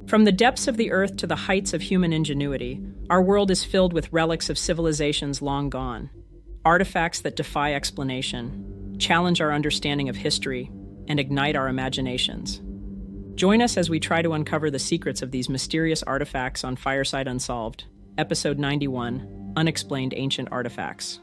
From the depths of the earth to the heights of human ingenuity, our world is filled with relics of civilizations long gone. Artifacts that defy explanation, challenge our understanding of history, and ignite our imaginations. Join us as we try to uncover the secrets of these mysterious artifacts on Fireside Unsolved, Episode 91, Unexplained Ancient Artifacts.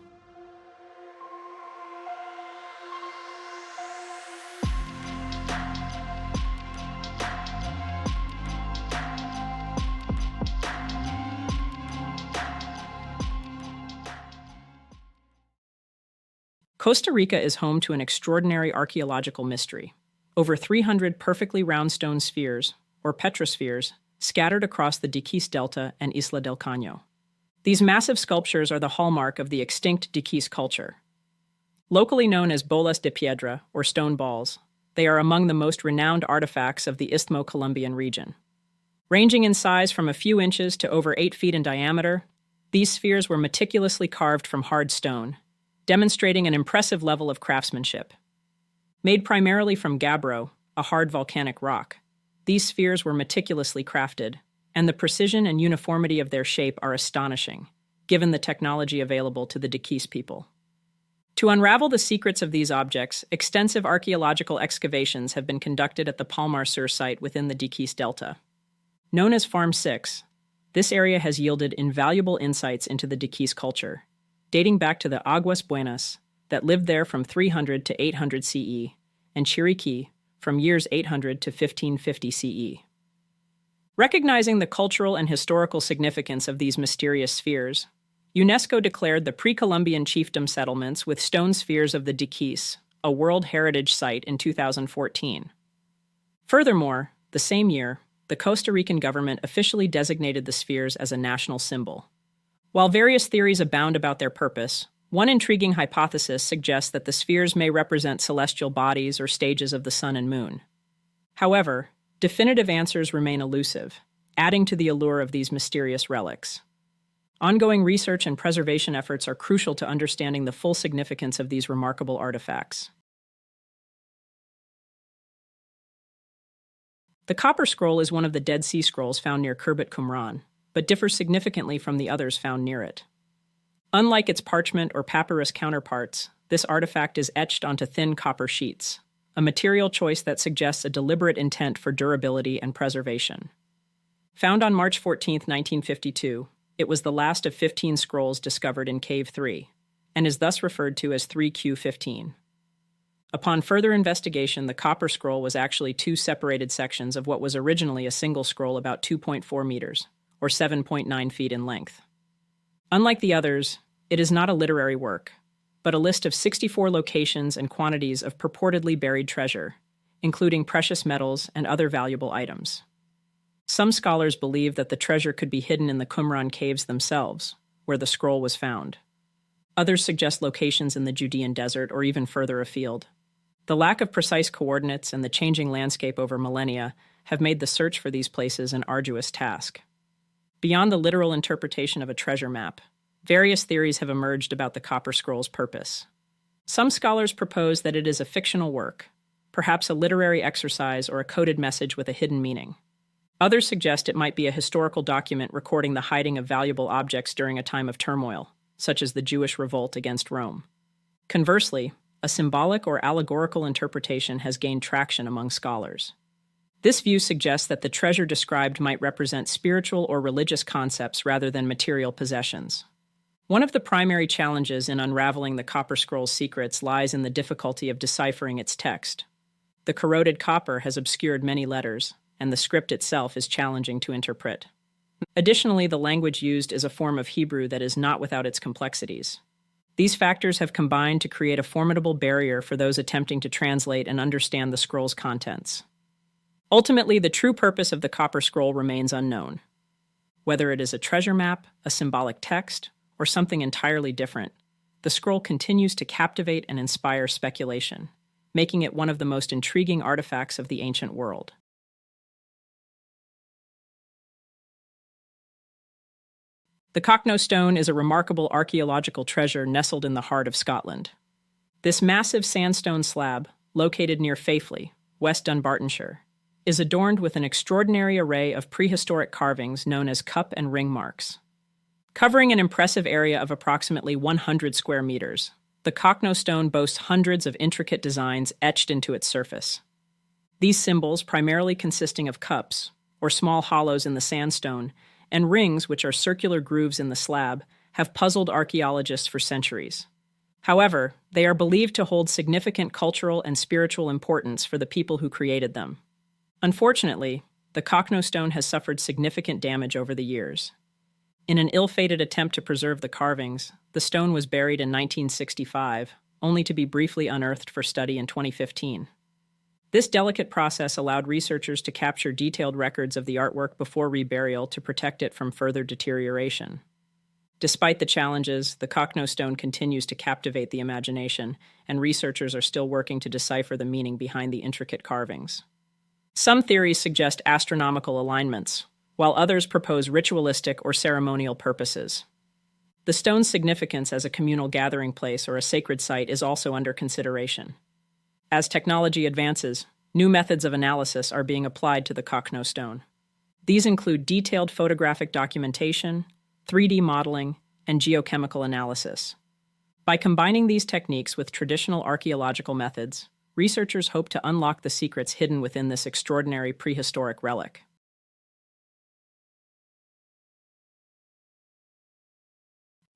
Costa Rica is home to an extraordinary archaeological mystery. Over 300 perfectly round stone spheres, or petrospheres, scattered across the Diquís Delta and Isla del Caño. These massive sculptures are the hallmark of the extinct Diquís culture. Locally known as bolas de piedra, or stone balls, they are among the most renowned artifacts of the Istmo-Colombian region. Ranging in size from a few inches to over 8 feet in diameter, these spheres were meticulously carved from hard stone, demonstrating an impressive level of craftsmanship. Made primarily from gabbro, a hard volcanic rock, these spheres were meticulously crafted, and the precision and uniformity of their shape are astonishing, given the technology available to the Diquís people. To unravel the secrets of these objects, extensive archaeological excavations have been conducted at the Palmar Sur site within the Diquís Delta. Known as Farm 6, this area has yielded invaluable insights into the Diquís culture, dating back to the Aguas Buenas that lived there from 300 to 800 CE, and Chiriquí from years 800 to 1550 CE. Recognizing the cultural and historical significance of these mysterious spheres, UNESCO declared the pre-Columbian chiefdom settlements with stone spheres of the Diquís a World Heritage Site in 2014. Furthermore, the same year, the Costa Rican government officially designated the spheres as a national symbol. While various theories abound about their purpose, one intriguing hypothesis suggests that the spheres may represent celestial bodies or stages of the sun and moon. However, definitive answers remain elusive, adding to the allure of these mysterious relics. Ongoing research and preservation efforts are crucial to understanding the full significance of these remarkable artifacts. The Copper Scroll is one of the Dead Sea Scrolls found near Khirbet Qumran, but differs significantly from the others found near it. Unlike its parchment or papyrus counterparts, this artifact is etched onto thin copper sheets, a material choice that suggests a deliberate intent for durability and preservation. Found on March 14, 1952, it was the last of 15 scrolls discovered in Cave 3, and is thus referred to as 3Q15. Upon further investigation, the Copper Scroll was actually two separated sections of what was originally a single scroll about 2.4 meters, or 7.9 feet in length. Unlike the others, it is not a literary work, but a list of 64 locations and quantities of purportedly buried treasure, including precious metals and other valuable items. Some scholars believe that the treasure could be hidden in the Qumran caves themselves, where the scroll was found. Others suggest locations in the Judean desert or even further afield. The lack of precise coordinates and the changing landscape over millennia have made the search for these places an arduous task. Beyond the literal interpretation of a treasure map, various theories have emerged about the Copper Scroll's purpose. Some scholars propose that it is a fictional work, perhaps a literary exercise or a coded message with a hidden meaning. Others suggest it might be a historical document recording the hiding of valuable objects during a time of turmoil, such as the Jewish revolt against Rome. Conversely, a symbolic or allegorical interpretation has gained traction among scholars. This view suggests that the treasure described might represent spiritual or religious concepts rather than material possessions. One of the primary challenges in unraveling the Copper Scroll's secrets lies in the difficulty of deciphering its text. The corroded copper has obscured many letters, and the script itself is challenging to interpret. Additionally, the language used is a form of Hebrew that is not without its complexities. These factors have combined to create a formidable barrier for those attempting to translate and understand the scroll's contents. Ultimately, the true purpose of the Copper Scroll remains unknown. Whether it is a treasure map, a symbolic text, or something entirely different, the scroll continues to captivate and inspire speculation, making it one of the most intriguing artifacts of the ancient world. The Cockno Stone is a remarkable archaeological treasure nestled in the heart of Scotland. This massive sandstone slab, located near Faifley, West Dunbartonshire, is adorned with an extraordinary array of prehistoric carvings known as cup and ring marks. Covering an impressive area of approximately 100 square meters, the Cockno stone boasts hundreds of intricate designs etched into its surface. These symbols, primarily consisting of cups, or small hollows in the sandstone, and rings, which are circular grooves in the slab, have puzzled archaeologists for centuries. However, they are believed to hold significant cultural and spiritual importance for the people who created them. Unfortunately, the Cockno stone has suffered significant damage over the years. In an ill-fated attempt to preserve the carvings, the stone was buried in 1965, only to be briefly unearthed for study in 2015. This delicate process allowed researchers to capture detailed records of the artwork before reburial to protect it from further deterioration. Despite the challenges, the Cockno stone continues to captivate the imagination, and researchers are still working to decipher the meaning behind the intricate carvings. Some theories suggest astronomical alignments, while others propose ritualistic or ceremonial purposes. The stone's significance as a communal gathering place or a sacred site is also under consideration. As technology advances, new methods of analysis are being applied to the Cockno stone. These include detailed photographic documentation, 3D modeling, and geochemical analysis. By combining these techniques with traditional archaeological methods, researchers hope to unlock the secrets hidden within this extraordinary prehistoric relic.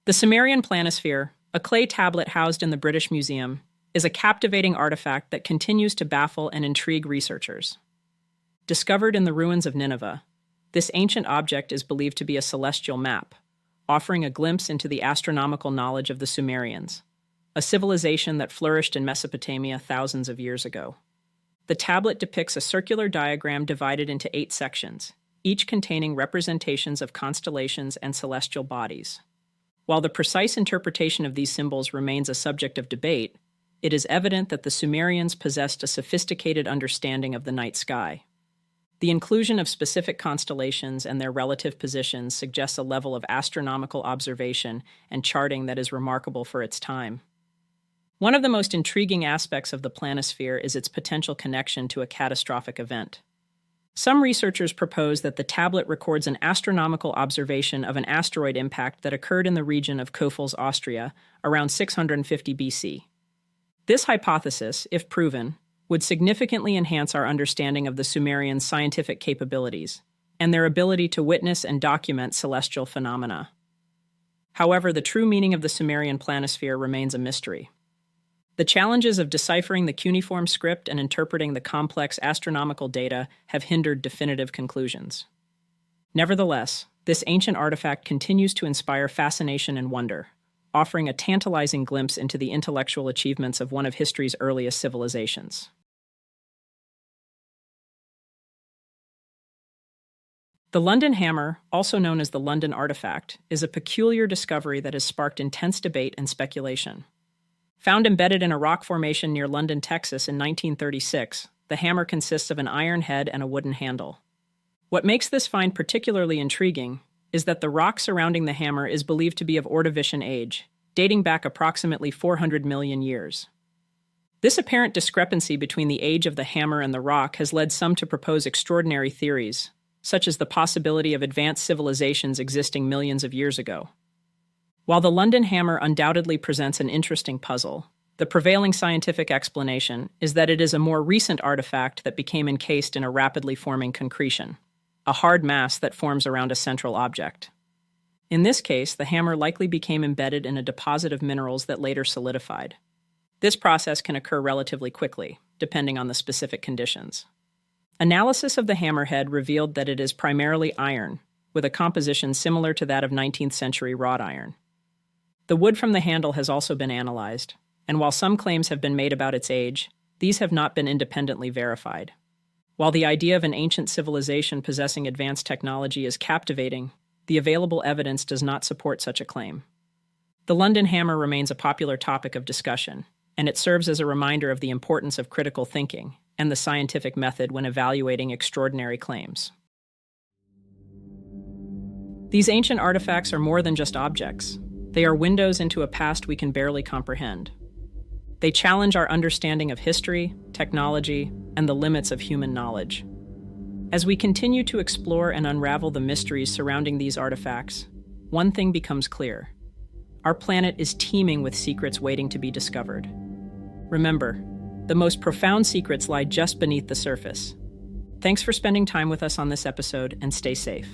The Sumerian planisphere, a clay tablet housed in the British Museum, is a captivating artifact that continues to baffle and intrigue researchers. Discovered in the ruins of Nineveh, this ancient object is believed to be a celestial map, offering a glimpse into the astronomical knowledge of the Sumerians, a civilization that flourished in Mesopotamia thousands of years ago. The tablet depicts a circular diagram divided into 8 sections, each containing representations of constellations and celestial bodies. While the precise interpretation of these symbols remains a subject of debate, it is evident that the Sumerians possessed a sophisticated understanding of the night sky. The inclusion of specific constellations and their relative positions suggests a level of astronomical observation and charting that is remarkable for its time. One of the most intriguing aspects of the planisphere is its potential connection to a catastrophic event. Some researchers propose that the tablet records an astronomical observation of an asteroid impact that occurred in the region of Kofels, Austria, around 650 BC. This hypothesis, if proven, would significantly enhance our understanding of the Sumerians' scientific capabilities and their ability to witness and document celestial phenomena. However, the true meaning of the Sumerian planisphere remains a mystery. The challenges of deciphering the cuneiform script and interpreting the complex astronomical data have hindered definitive conclusions. Nevertheless, this ancient artifact continues to inspire fascination and wonder, offering a tantalizing glimpse into the intellectual achievements of one of history's earliest civilizations. The London hammer, also known as the London artifact, is a peculiar discovery that has sparked intense debate and speculation. Found embedded in a rock formation near London, Texas in 1936, the hammer consists of an iron head and a wooden handle. What makes this find particularly intriguing is that the rock surrounding the hammer is believed to be of Ordovician age, dating back approximately 400 million years. This apparent discrepancy between the age of the hammer and the rock has led some to propose extraordinary theories, such as the possibility of advanced civilizations existing millions of years ago. While the London hammer undoubtedly presents an interesting puzzle, the prevailing scientific explanation is that it is a more recent artifact that became encased in a rapidly forming concretion, a hard mass that forms around a central object. In this case, the hammer likely became embedded in a deposit of minerals that later solidified. This process can occur relatively quickly, depending on the specific conditions. Analysis of the hammerhead revealed that it is primarily iron, with a composition similar to that of 19th century wrought iron. The wood from the handle has also been analyzed, and while some claims have been made about its age, these have not been independently verified. While the idea of an ancient civilization possessing advanced technology is captivating, the available evidence does not support such a claim. The London hammer remains a popular topic of discussion, and it serves as a reminder of the importance of critical thinking and the scientific method when evaluating extraordinary claims. These ancient artifacts are more than just objects. They are windows into a past we can barely comprehend. They challenge our understanding of history, technology, and the limits of human knowledge. As we continue to explore and unravel the mysteries surrounding these artifacts, one thing becomes clear. Our planet is teeming with secrets waiting to be discovered. Remember, the most profound secrets lie just beneath the surface. Thanks for spending time with us on this episode, and stay safe.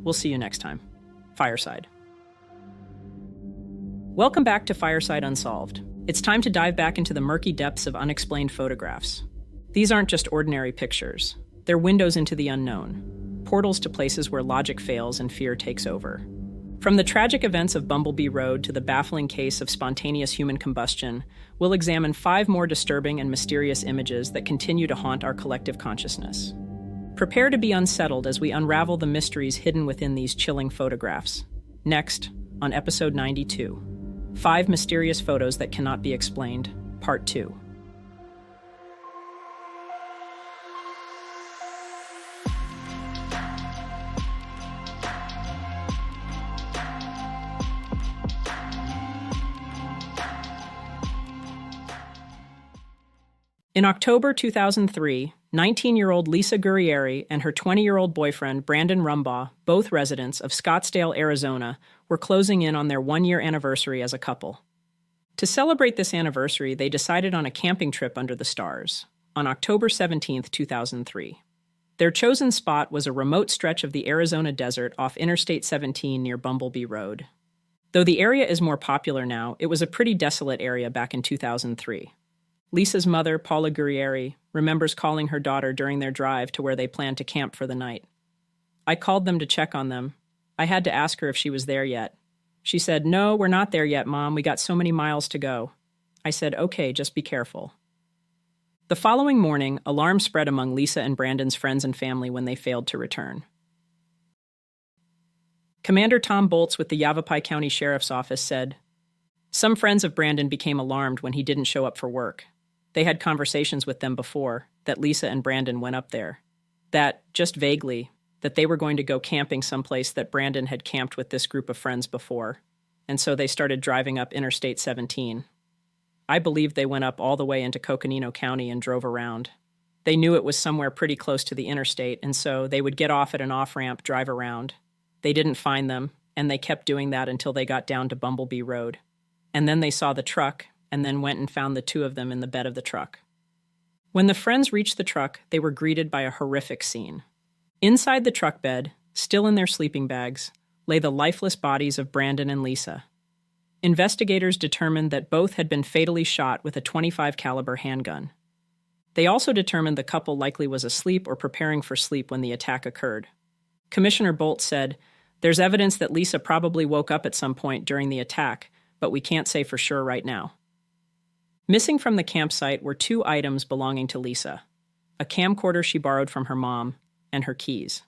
We'll see you next time. Fireside. Welcome back to Fireside Unsolved. It's time to dive back into the murky depths of unexplained photographs. These aren't just ordinary pictures. They're windows into the unknown, portals to places where logic fails and fear takes over. From the tragic events of Bumblebee Road to the baffling case of spontaneous human combustion, we'll examine 5 more disturbing and mysterious images that continue to haunt our collective consciousness. Prepare to be unsettled as we unravel the mysteries hidden within these chilling photographs. Next, on episode 92, 5 Mysterious Photos That Cannot Be Explained, Part 2. In October 2003, 19-year-old Lisa Gurrieri and her 20-year-old boyfriend Brandon Rumbaugh, both residents of Scottsdale, Arizona, were closing in on their 1-year anniversary as a couple. To celebrate this anniversary, they decided on a camping trip under the stars, on October 17, 2003. Their chosen spot was a remote stretch of the Arizona desert off Interstate 17 near Bumblebee Road. Though the area is more popular now, it was a pretty desolate area back in 2003. Lisa's mother, Paula Gurrieri, remembers calling her daughter during their drive to where they planned to camp for the night. "I called them to check on them. I had to ask her if she was there yet. She said, 'No, we're not there yet, Mom. We got so many miles to go.' I said, 'Okay, just be careful.'" The following morning, alarm spread among Lisa and Brandon's friends and family when they failed to return. Commander Tom Bolts with the Yavapai County Sheriff's Office said, "Some friends of Brandon became alarmed when he didn't show up for work. They had conversations with them before, that Lisa and Brandon went up there. That, just vaguely, that they were going to go camping someplace that Brandon had camped with this group of friends before. And so they started driving up Interstate 17. I believe they went up all the way into Coconino County and drove around. They knew it was somewhere pretty close to the interstate, and so they would get off at an off-ramp, drive around. They didn't find them, and they kept doing that until they got down to Bumblebee Road. And then they saw the truck, and then went and found the 2 of them in the bed of the truck. When the friends reached the truck, they were greeted by a horrific scene. Inside the truck bed, still in their sleeping bags, lay the lifeless bodies of Brandon and Lisa. Investigators determined that both had been fatally shot with a .25 caliber handgun. They also determined the couple likely was asleep or preparing for sleep when the attack occurred. Commissioner Bolt said, "There's evidence that Lisa probably woke up at some point during the attack, but we can't say for sure right now." Missing from the campsite were 2 items belonging to Lisa: a camcorder she borrowed from her mom, and her keys.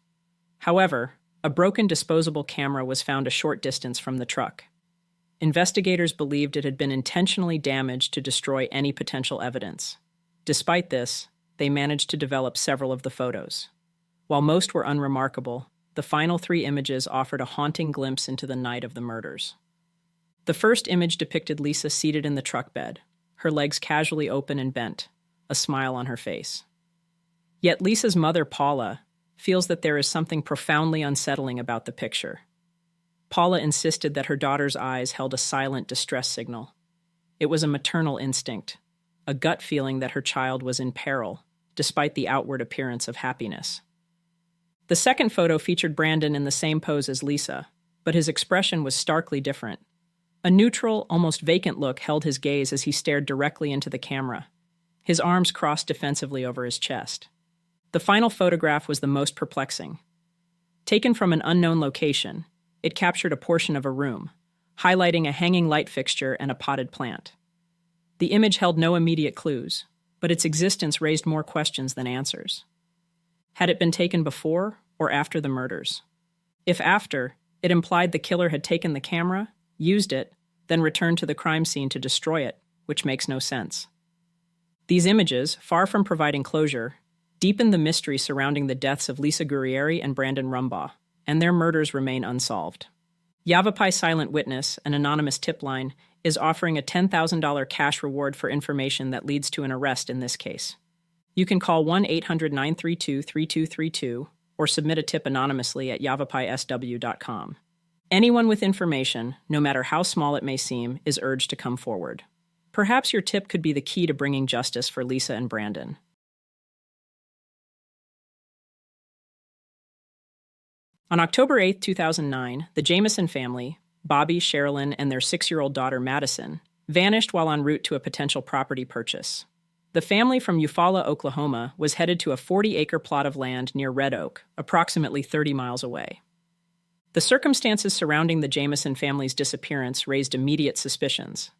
However, a broken disposable camera was found a short distance from the truck. Investigators believed it had been intentionally damaged to destroy any potential evidence. Despite this, they managed to develop several of the photos. While most were unremarkable, the final 3 images offered a haunting glimpse into the night of the murders. The first image depicted Lisa seated in the truck bed, her legs casually open and bent, a smile on her face. Yet Lisa's mother, Paula, feels that there is something profoundly unsettling about the picture. Paula insisted that her daughter's eyes held a silent distress signal. It was a maternal instinct, a gut feeling that her child was in peril, despite the outward appearance of happiness. The second photo featured Brandon in the same pose as Lisa, but his expression was starkly different. A neutral, almost vacant look held his gaze as he stared directly into the camera, his arms crossed defensively over his chest. The final photograph was the most perplexing. Taken from an unknown location, it captured a portion of a room, highlighting a hanging light fixture and a potted plant. The image held no immediate clues, but its existence raised more questions than answers. Had it been taken before or after the murders? If after, it implied the killer had taken the camera, used it, then returned to the crime scene to destroy it, which makes no sense. These images, far from providing closure, deepened the mystery surrounding the deaths of Lisa Gurrieri and Brandon Rumbaugh, and their murders remain unsolved. Yavapai Silent Witness, an anonymous tip line, is offering a $10,000 cash reward for information that leads to an arrest in this case. You can call 1-800-932-3232 or submit a tip anonymously at yavapaiSW.com. Anyone with information, no matter how small it may seem, is urged to come forward. Perhaps your tip could be the key to bringing justice for Lisa and Brandon. On October 8, 2009, the Jamison family, Bobby, Sherilyn, and their 6-year-old daughter Madison, vanished while en route to a potential property purchase. The family from Eufaula, Oklahoma, was headed to a 40-acre plot of land near Red Oak, approximately 30 miles away. The circumstances surrounding the Jamison family's disappearance raised immediate suspicions.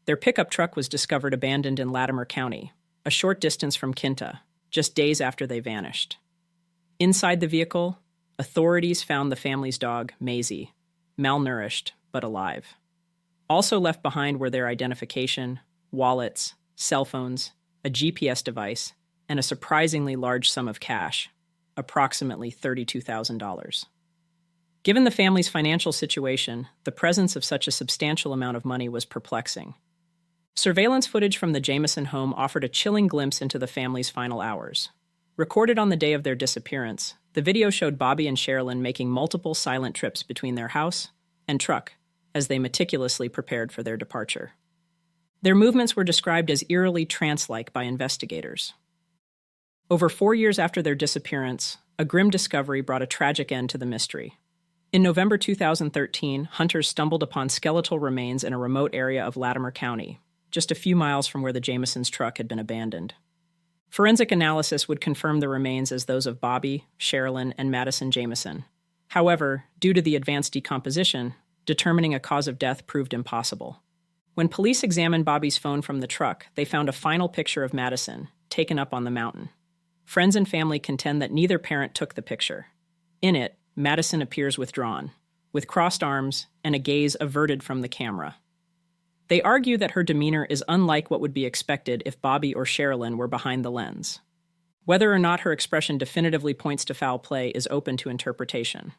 Their pickup truck was discovered abandoned in Latimer County, a short distance from Kinta, just days after they vanished. Inside the vehicle, authorities found the family's dog, Maisie, malnourished but alive. Also left behind were their identification, wallets, cell phones, a GPS device, and a surprisingly large sum of cash, approximately $32,000. Given the family's financial situation, the presence of such a substantial amount of money was perplexing. Surveillance footage from the Jamison home offered a chilling glimpse into the family's final hours. Recorded on the day of their disappearance, the video showed Bobby and Sherilyn making multiple silent trips between their house and truck as they meticulously prepared for their departure. Their movements were described as eerily trance-like by investigators. Over 4 years after their disappearance, a grim discovery brought a tragic end to the mystery. In November 2013, hunters stumbled upon skeletal remains in a remote area of Latimer County, just a few miles from where the Jamisons' truck had been abandoned. Forensic analysis would confirm the remains as those of Bobby, Sherilyn, and Madison Jamison. However, due to the advanced decomposition, determining a cause of death proved impossible. When police examined Bobby's phone from the truck, they found a final picture of Madison, taken up on the mountain. Friends and family contend that neither parent took the picture. In it, Madison appears withdrawn, with crossed arms and a gaze averted from the camera. They argue that her demeanor is unlike what would be expected if Bobby or Sherilyn were behind the lens. Whether or not her expression definitively points to foul play is open to interpretation.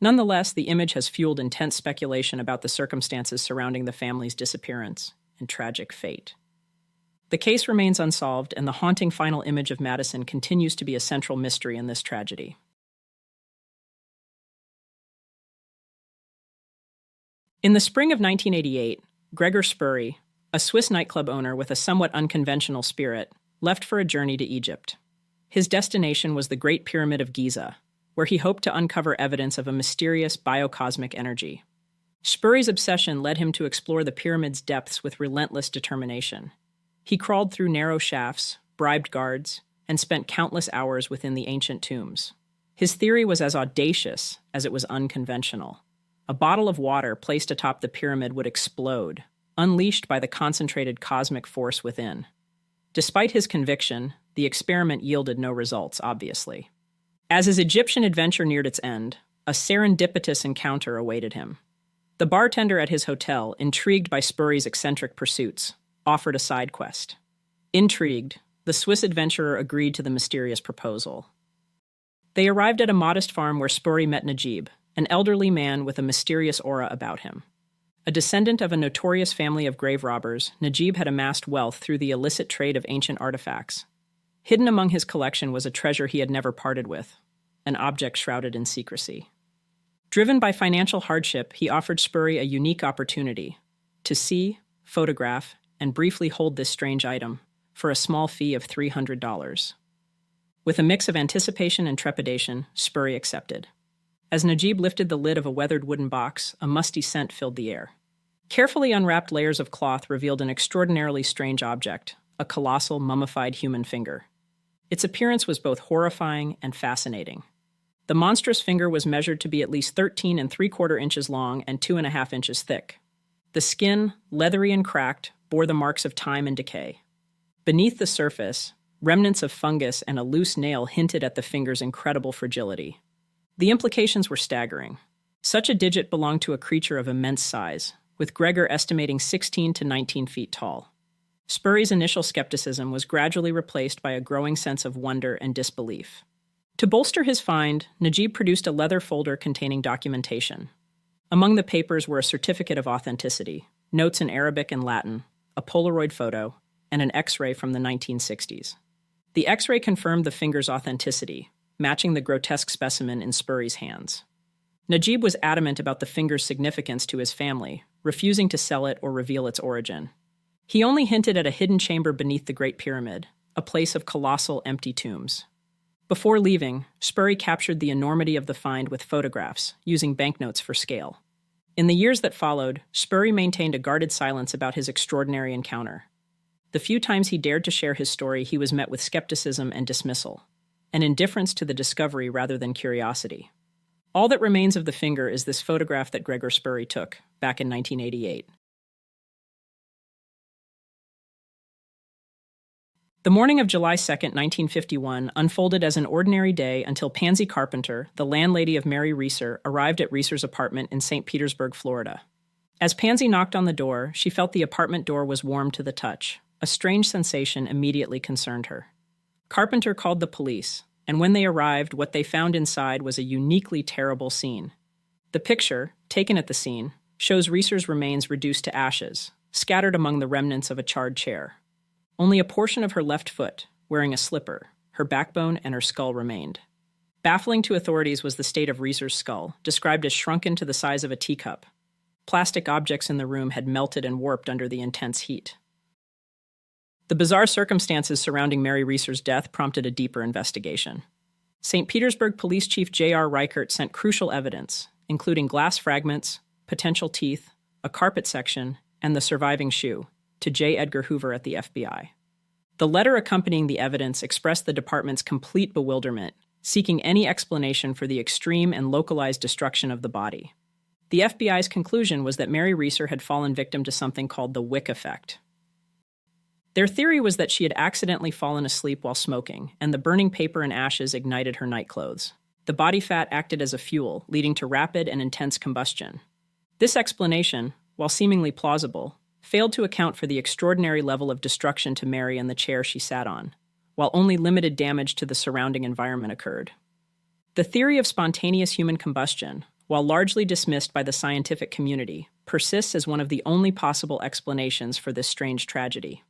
Nonetheless, the image has fueled intense speculation about the circumstances surrounding the family's disappearance and tragic fate. The case remains unsolved, and the haunting final image of Madison continues to be a central mystery in this tragedy. In the spring of 1988, Gregor Spurry, a Swiss nightclub owner with a somewhat unconventional spirit, left for a journey to Egypt. His destination was the Great Pyramid of Giza, where he hoped to uncover evidence of a mysterious biocosmic energy. Spurry's obsession led him to explore the pyramid's depths with relentless determination. He crawled through narrow shafts, bribed guards, and spent countless hours within the ancient tombs. His theory was as audacious as it was unconventional. A bottle of water placed atop the pyramid would explode, unleashed by the concentrated cosmic force within. Despite his conviction, the experiment yielded no results, obviously. As his Egyptian adventure neared its end, a serendipitous encounter awaited him. The bartender at his hotel, intrigued by Spurry's eccentric pursuits, offered a side quest. Intrigued, the Swiss adventurer agreed to the mysterious proposal. They arrived at a modest farm where Spurry met Najib, an elderly man with a mysterious aura about him. A descendant of a notorious family of grave robbers, Najib had amassed wealth through the illicit trade of ancient artifacts. Hidden among his collection was a treasure he had never parted with, an object shrouded in secrecy. Driven by financial hardship, he offered Spurry a unique opportunity to see, photograph, and briefly hold this strange item for a small fee of $300. With a mix of anticipation and trepidation, Spurry accepted. As Najib lifted the lid of a weathered wooden box, a musty scent filled the air. Carefully unwrapped layers of cloth revealed an extraordinarily strange object, a colossal, mummified human finger. Its appearance was both horrifying and fascinating. The monstrous finger was measured to be at least 13 3/4 inches long and 2.5 inches thick. The skin, leathery and cracked, bore the marks of time and decay. Beneath the surface, remnants of fungus and a loose nail hinted at the finger's incredible fragility. The implications were staggering. Such a digit belonged to a creature of immense size, with Gregor estimating 16 to 19 feet tall. Spurry's initial skepticism was gradually replaced by a growing sense of wonder and disbelief. To bolster his find, Najib produced a leather folder containing documentation. Among the papers were a certificate of authenticity, notes in Arabic and Latin, a Polaroid photo, and an X-ray from the 1960s. The X-ray confirmed the finger's authenticity, matching the grotesque specimen in Spurry's hands. Najib was adamant about the finger's significance to his family, refusing to sell it or reveal its origin. He only hinted at a hidden chamber beneath the Great Pyramid, a place of colossal empty tombs. Before leaving, Spurry captured the enormity of the find with photographs, using banknotes for scale. In the years that followed, Spurry maintained a guarded silence about his extraordinary encounter. The few times he dared to share his story, he was met with skepticism and dismissal, an indifference to the discovery rather than curiosity. All that remains of the finger is this photograph that Gregor Spurry took, back in 1988. The morning of July 2, 1951, unfolded as an ordinary day until Pansy Carpenter, the landlady of Mary Reeser, arrived at Reeser's apartment in St. Petersburg, Florida. As Pansy knocked on the door, she felt the apartment door was warm to the touch. A strange sensation immediately concerned her. Carpenter called the police, and when they arrived, what they found inside was a uniquely terrible scene. The picture, taken at the scene, shows Reeser's remains reduced to ashes, scattered among the remnants of a charred chair. Only a portion of her left foot, wearing a slipper, her backbone and her skull remained. Baffling to authorities was the state of Reeser's skull, described as shrunken to the size of a teacup. Plastic objects in the room had melted and warped under the intense heat. The bizarre circumstances surrounding Mary Reeser's death prompted a deeper investigation. St. Petersburg Police Chief J.R. Reichert sent crucial evidence, including glass fragments, potential teeth, a carpet section, and the surviving shoe, to J. Edgar Hoover at the FBI. The letter accompanying the evidence expressed the department's complete bewilderment, seeking any explanation for the extreme and localized destruction of the body. The FBI's conclusion was that Mary Reeser had fallen victim to something called the wick effect. Their theory was that she had accidentally fallen asleep while smoking, and the burning paper and ashes ignited her nightclothes. The body fat acted as a fuel, leading to rapid and intense combustion. This explanation, while seemingly plausible, failed to account for the extraordinary level of destruction to Mary and the chair she sat on, while only limited damage to the surrounding environment occurred. The theory of spontaneous human combustion, while largely dismissed by the scientific community, persists as one of the only possible explanations for this strange tragedy.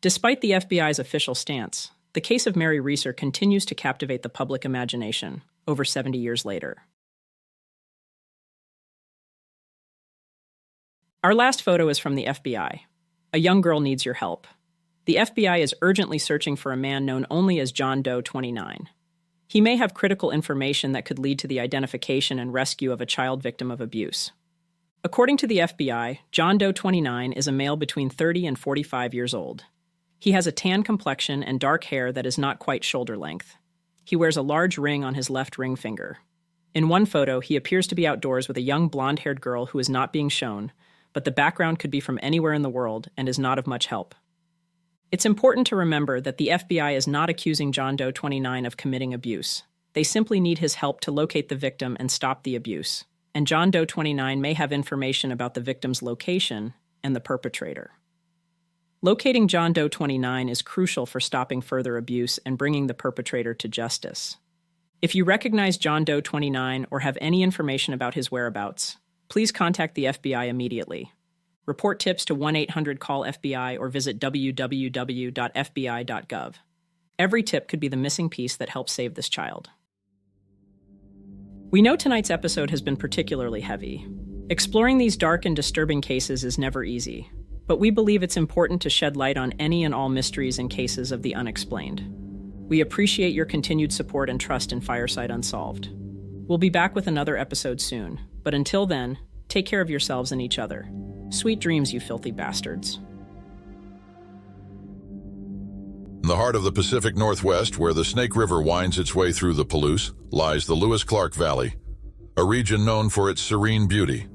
Despite the FBI's official stance, the case of Mary Reeser continues to captivate the public imagination over 70 years later. Our last photo is from the FBI. A young girl needs your help. The FBI is urgently searching for a man known only as John Doe 29. He may have critical information that could lead to the identification and rescue of a child victim of abuse. According to the FBI, John Doe 29 is a male between 30 and 45 years old. He has a tan complexion and dark hair that is not quite shoulder length. He wears a large ring on his left ring finger. In one photo, he appears to be outdoors with a young blonde-haired girl who is not being shown, but the background could be from anywhere in the world and is not of much help. It's important to remember that the FBI is not accusing John Doe 29 of committing abuse. They simply need his help to locate the victim and stop the abuse, and John Doe 29 may have information about the victim's location and the perpetrator. Locating John Doe 29 is crucial for stopping further abuse and bringing the perpetrator to justice. If you recognize John Doe 29 or have any information about his whereabouts, please contact the FBI immediately. Report tips to 1-800-CALL-FBI or visit www.fbi.gov. Every tip could be the missing piece that helps save this child. We know tonight's episode has been particularly heavy. Exploring these dark and disturbing cases is never easy, but we believe it's important to shed light on any and all mysteries and cases of the unexplained. We appreciate your continued support and trust in Fireside Unsolved. We'll be back with another episode soon, but until then, take care of yourselves and each other. Sweet dreams, you filthy bastards. In the heart of the Pacific Northwest, where the Snake River winds its way through the Palouse, lies the Lewis-Clarke Valley, a region known for its serene beauty.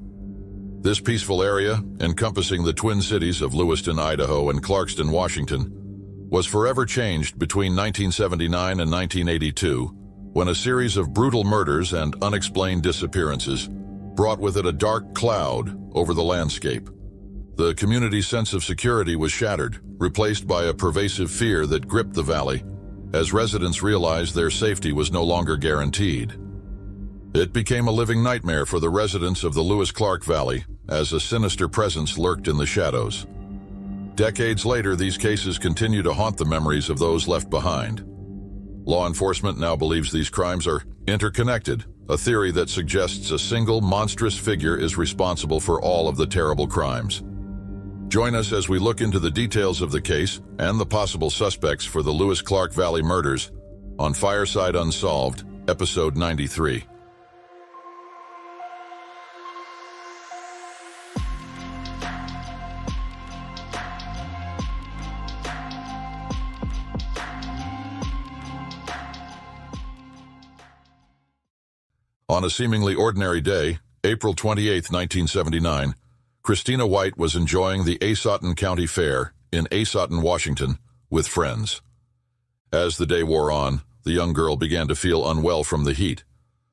This peaceful area, encompassing the twin cities of Lewiston, Idaho, and Clarkston, Washington, was forever changed between 1979 and 1982, when a series of brutal murders and unexplained disappearances brought with it a dark cloud over the landscape. The community's sense of security was shattered, replaced by a pervasive fear that gripped the valley, as residents realized their safety was no longer guaranteed. It became a living nightmare for the residents of the Lewis-Clarke Valley, as a sinister presence lurked in the shadows. Decades later, these cases continue to haunt the memories of those left behind. Law enforcement now believes these crimes are interconnected, a theory that suggests a single monstrous figure is responsible for all of the terrible crimes. Join us as we look into the details of the case and the possible suspects for the Lewis-Clarke Valley murders on Fireside Unsolved, Episode 93. On a seemingly ordinary day, April 28, 1979, Christina White was enjoying the Asotin County Fair in Asotin, Washington, with friends. As the day wore on, the young girl began to feel unwell from the heat,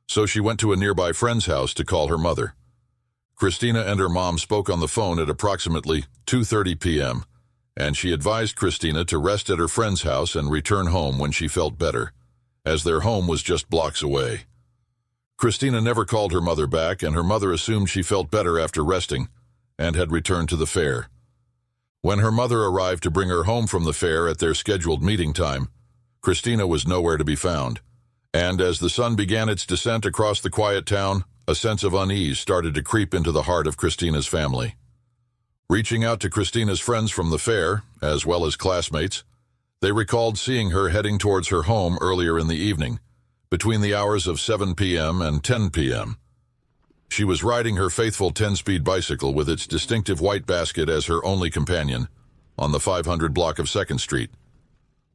so she went to a nearby friend's house to call her mother. Christina and her mom spoke on the phone at approximately 2:30 p.m., and she advised Christina to rest at her friend's house and return home when she felt better, as their home was just blocks away. Christina never called her mother back, and her mother assumed she felt better after resting and had returned to the fair. When her mother arrived to bring her home from the fair at their scheduled meeting time, Christina was nowhere to be found, and as the sun began its descent across the quiet town, a sense of unease started to creep into the heart of Christina's family. Reaching out to Christina's friends from the fair, as well as classmates, they recalled seeing her heading towards her home earlier in the evening, between the hours of 7 p.m. and 10 p.m. She was riding her faithful 10-speed bicycle with its distinctive white basket as her only companion on the 500 block of 2nd Street.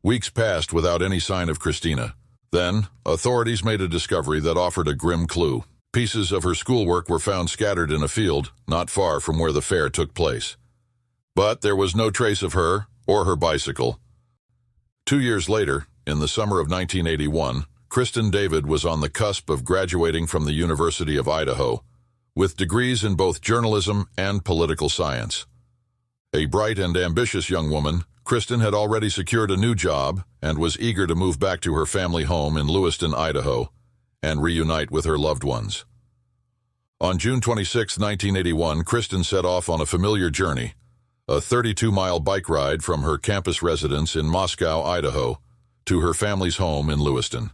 Weeks passed without any sign of Christina. Then, authorities made a discovery that offered a grim clue. Pieces of her schoolwork were found scattered in a field not far from where the fair took place. But there was no trace of her or her bicycle. 2 years later, in the summer of 1981, Kristen David was on the cusp of graduating from the University of Idaho, with degrees in both journalism and political science. A bright and ambitious young woman, Kristen had already secured a new job and was eager to move back to her family home in Lewiston, Idaho, and reunite with her loved ones. On June 26, 1981, Kristen set off on a familiar journey, a 32-mile bike ride from her campus residence in Moscow, Idaho, to her family's home in Lewiston.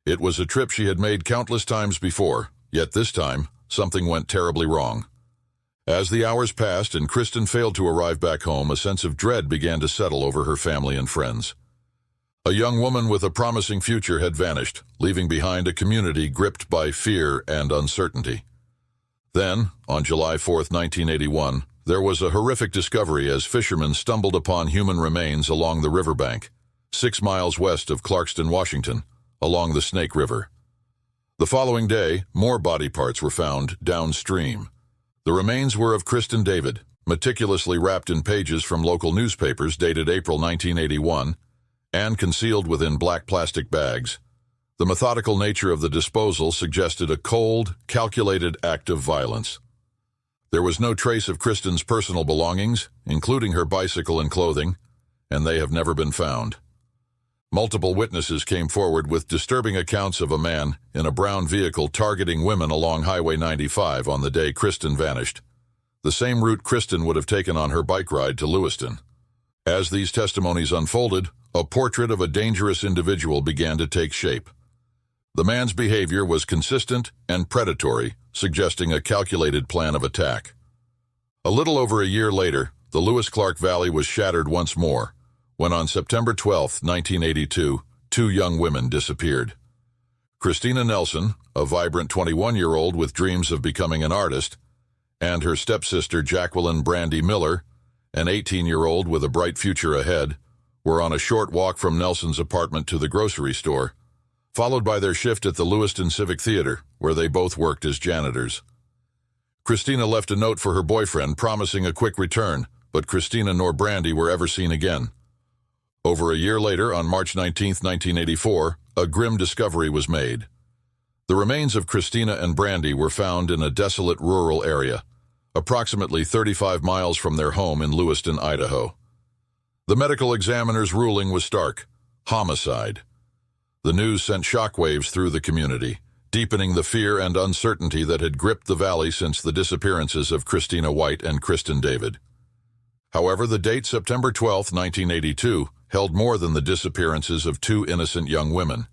It was a trip she had made countless times before, yet this time, something went terribly wrong. As the hours passed and Kristen failed to arrive back home, a sense of dread began to settle over her family and friends. A young woman with a promising future had vanished, leaving behind a community gripped by fear and uncertainty. Then, on July 4, 1981, there was a horrific discovery as fishermen stumbled upon human remains along the riverbank, 6 miles west of Clarkston, Washington, along the Snake River. The following day, more body parts were found downstream. The remains were of Kristen David, meticulously wrapped in pages from local newspapers dated April 1981, and concealed within black plastic bags. The methodical nature of the disposal suggested a cold, calculated act of violence. There was no trace of Kristen's personal belongings, including her bicycle and clothing, and they have never been found. Multiple witnesses came forward with disturbing accounts of a man in a brown vehicle targeting women along Highway 95 on the day Kristen vanished, the same route Kristen would have taken on her bike ride to Lewiston. As these testimonies unfolded, a portrait of a dangerous individual began to take shape. The man's behavior was consistent and predatory, suggesting a calculated plan of attack. A little over a year later, the Lewis-Clarke Valley was shattered once more, when on September 12, 1982, 2 young women disappeared. Christina Nelson, a vibrant 21-year-old with dreams of becoming an artist, and her stepsister Jacqueline Brandy Miller, an 18-year-old with a bright future ahead, were on a short walk from Nelson's apartment to the grocery store, followed by their shift at the Lewiston Civic Theater, where they both worked as janitors. Christina left a note for her boyfriend promising a quick return, but Christina nor Brandy were ever seen again. Over a year later, on March 19, 1984, a grim discovery was made. The remains of Christina and Brandy were found in a desolate rural area, approximately 35 miles from their home in Lewiston, Idaho. The medical examiner's ruling was stark: homicide. The news sent shockwaves through the community, deepening the fear and uncertainty that had gripped the valley since the disappearances of Christina White and Kristen David. However, the date September 12, 1982, held more than the disappearances of two innocent young women.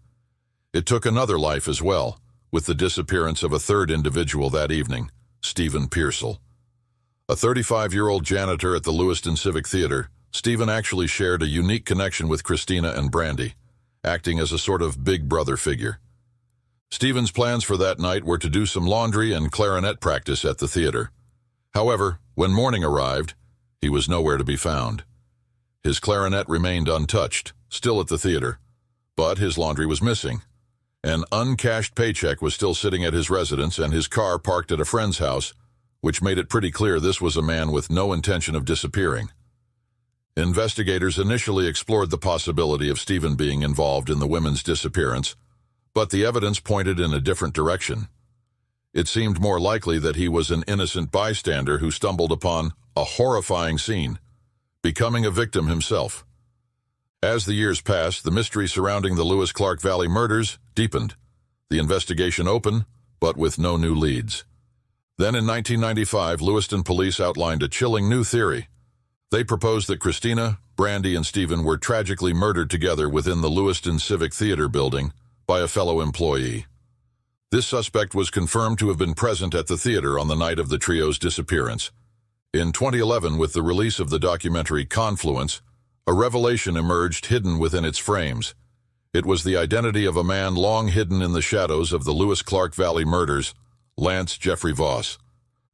It took another life as well, with the disappearance of a third individual that evening, Stephen Pearsall. A 35-year-old janitor at the Lewiston Civic Theater, Stephen actually shared a unique connection with Christina and Brandy, acting as a sort of big brother figure. Stephen's plans for that night were to do some laundry and clarinet practice at the theater. However, when morning arrived, he was nowhere to be found. His clarinet remained untouched, still at the theater, but his laundry was missing. An uncashed paycheck was still sitting at his residence and his car parked at a friend's house, which made it pretty clear this was a man with no intention of disappearing. Investigators initially explored the possibility of Stephen being involved in the women's disappearance, but the evidence pointed in a different direction. It seemed more likely that he was an innocent bystander who stumbled upon a horrifying scene, becoming a victim himself. As the years passed, the mystery surrounding the Lewis-Clarke Valley murders deepened. The investigation opened, but with no new leads. Then in 1995, Lewiston police outlined a chilling new theory. They proposed that Christina, Brandy, and Stephen were tragically murdered together within the Lewiston Civic Theater building by a fellow employee. This suspect was confirmed to have been present at the theater on the night of the trio's disappearance. In 2011, with the release of the documentary Confluence, a revelation emerged hidden within its frames. It was the identity of a man long hidden in the shadows of the Lewis-Clarke Valley murders, Lance Jeffrey Voss.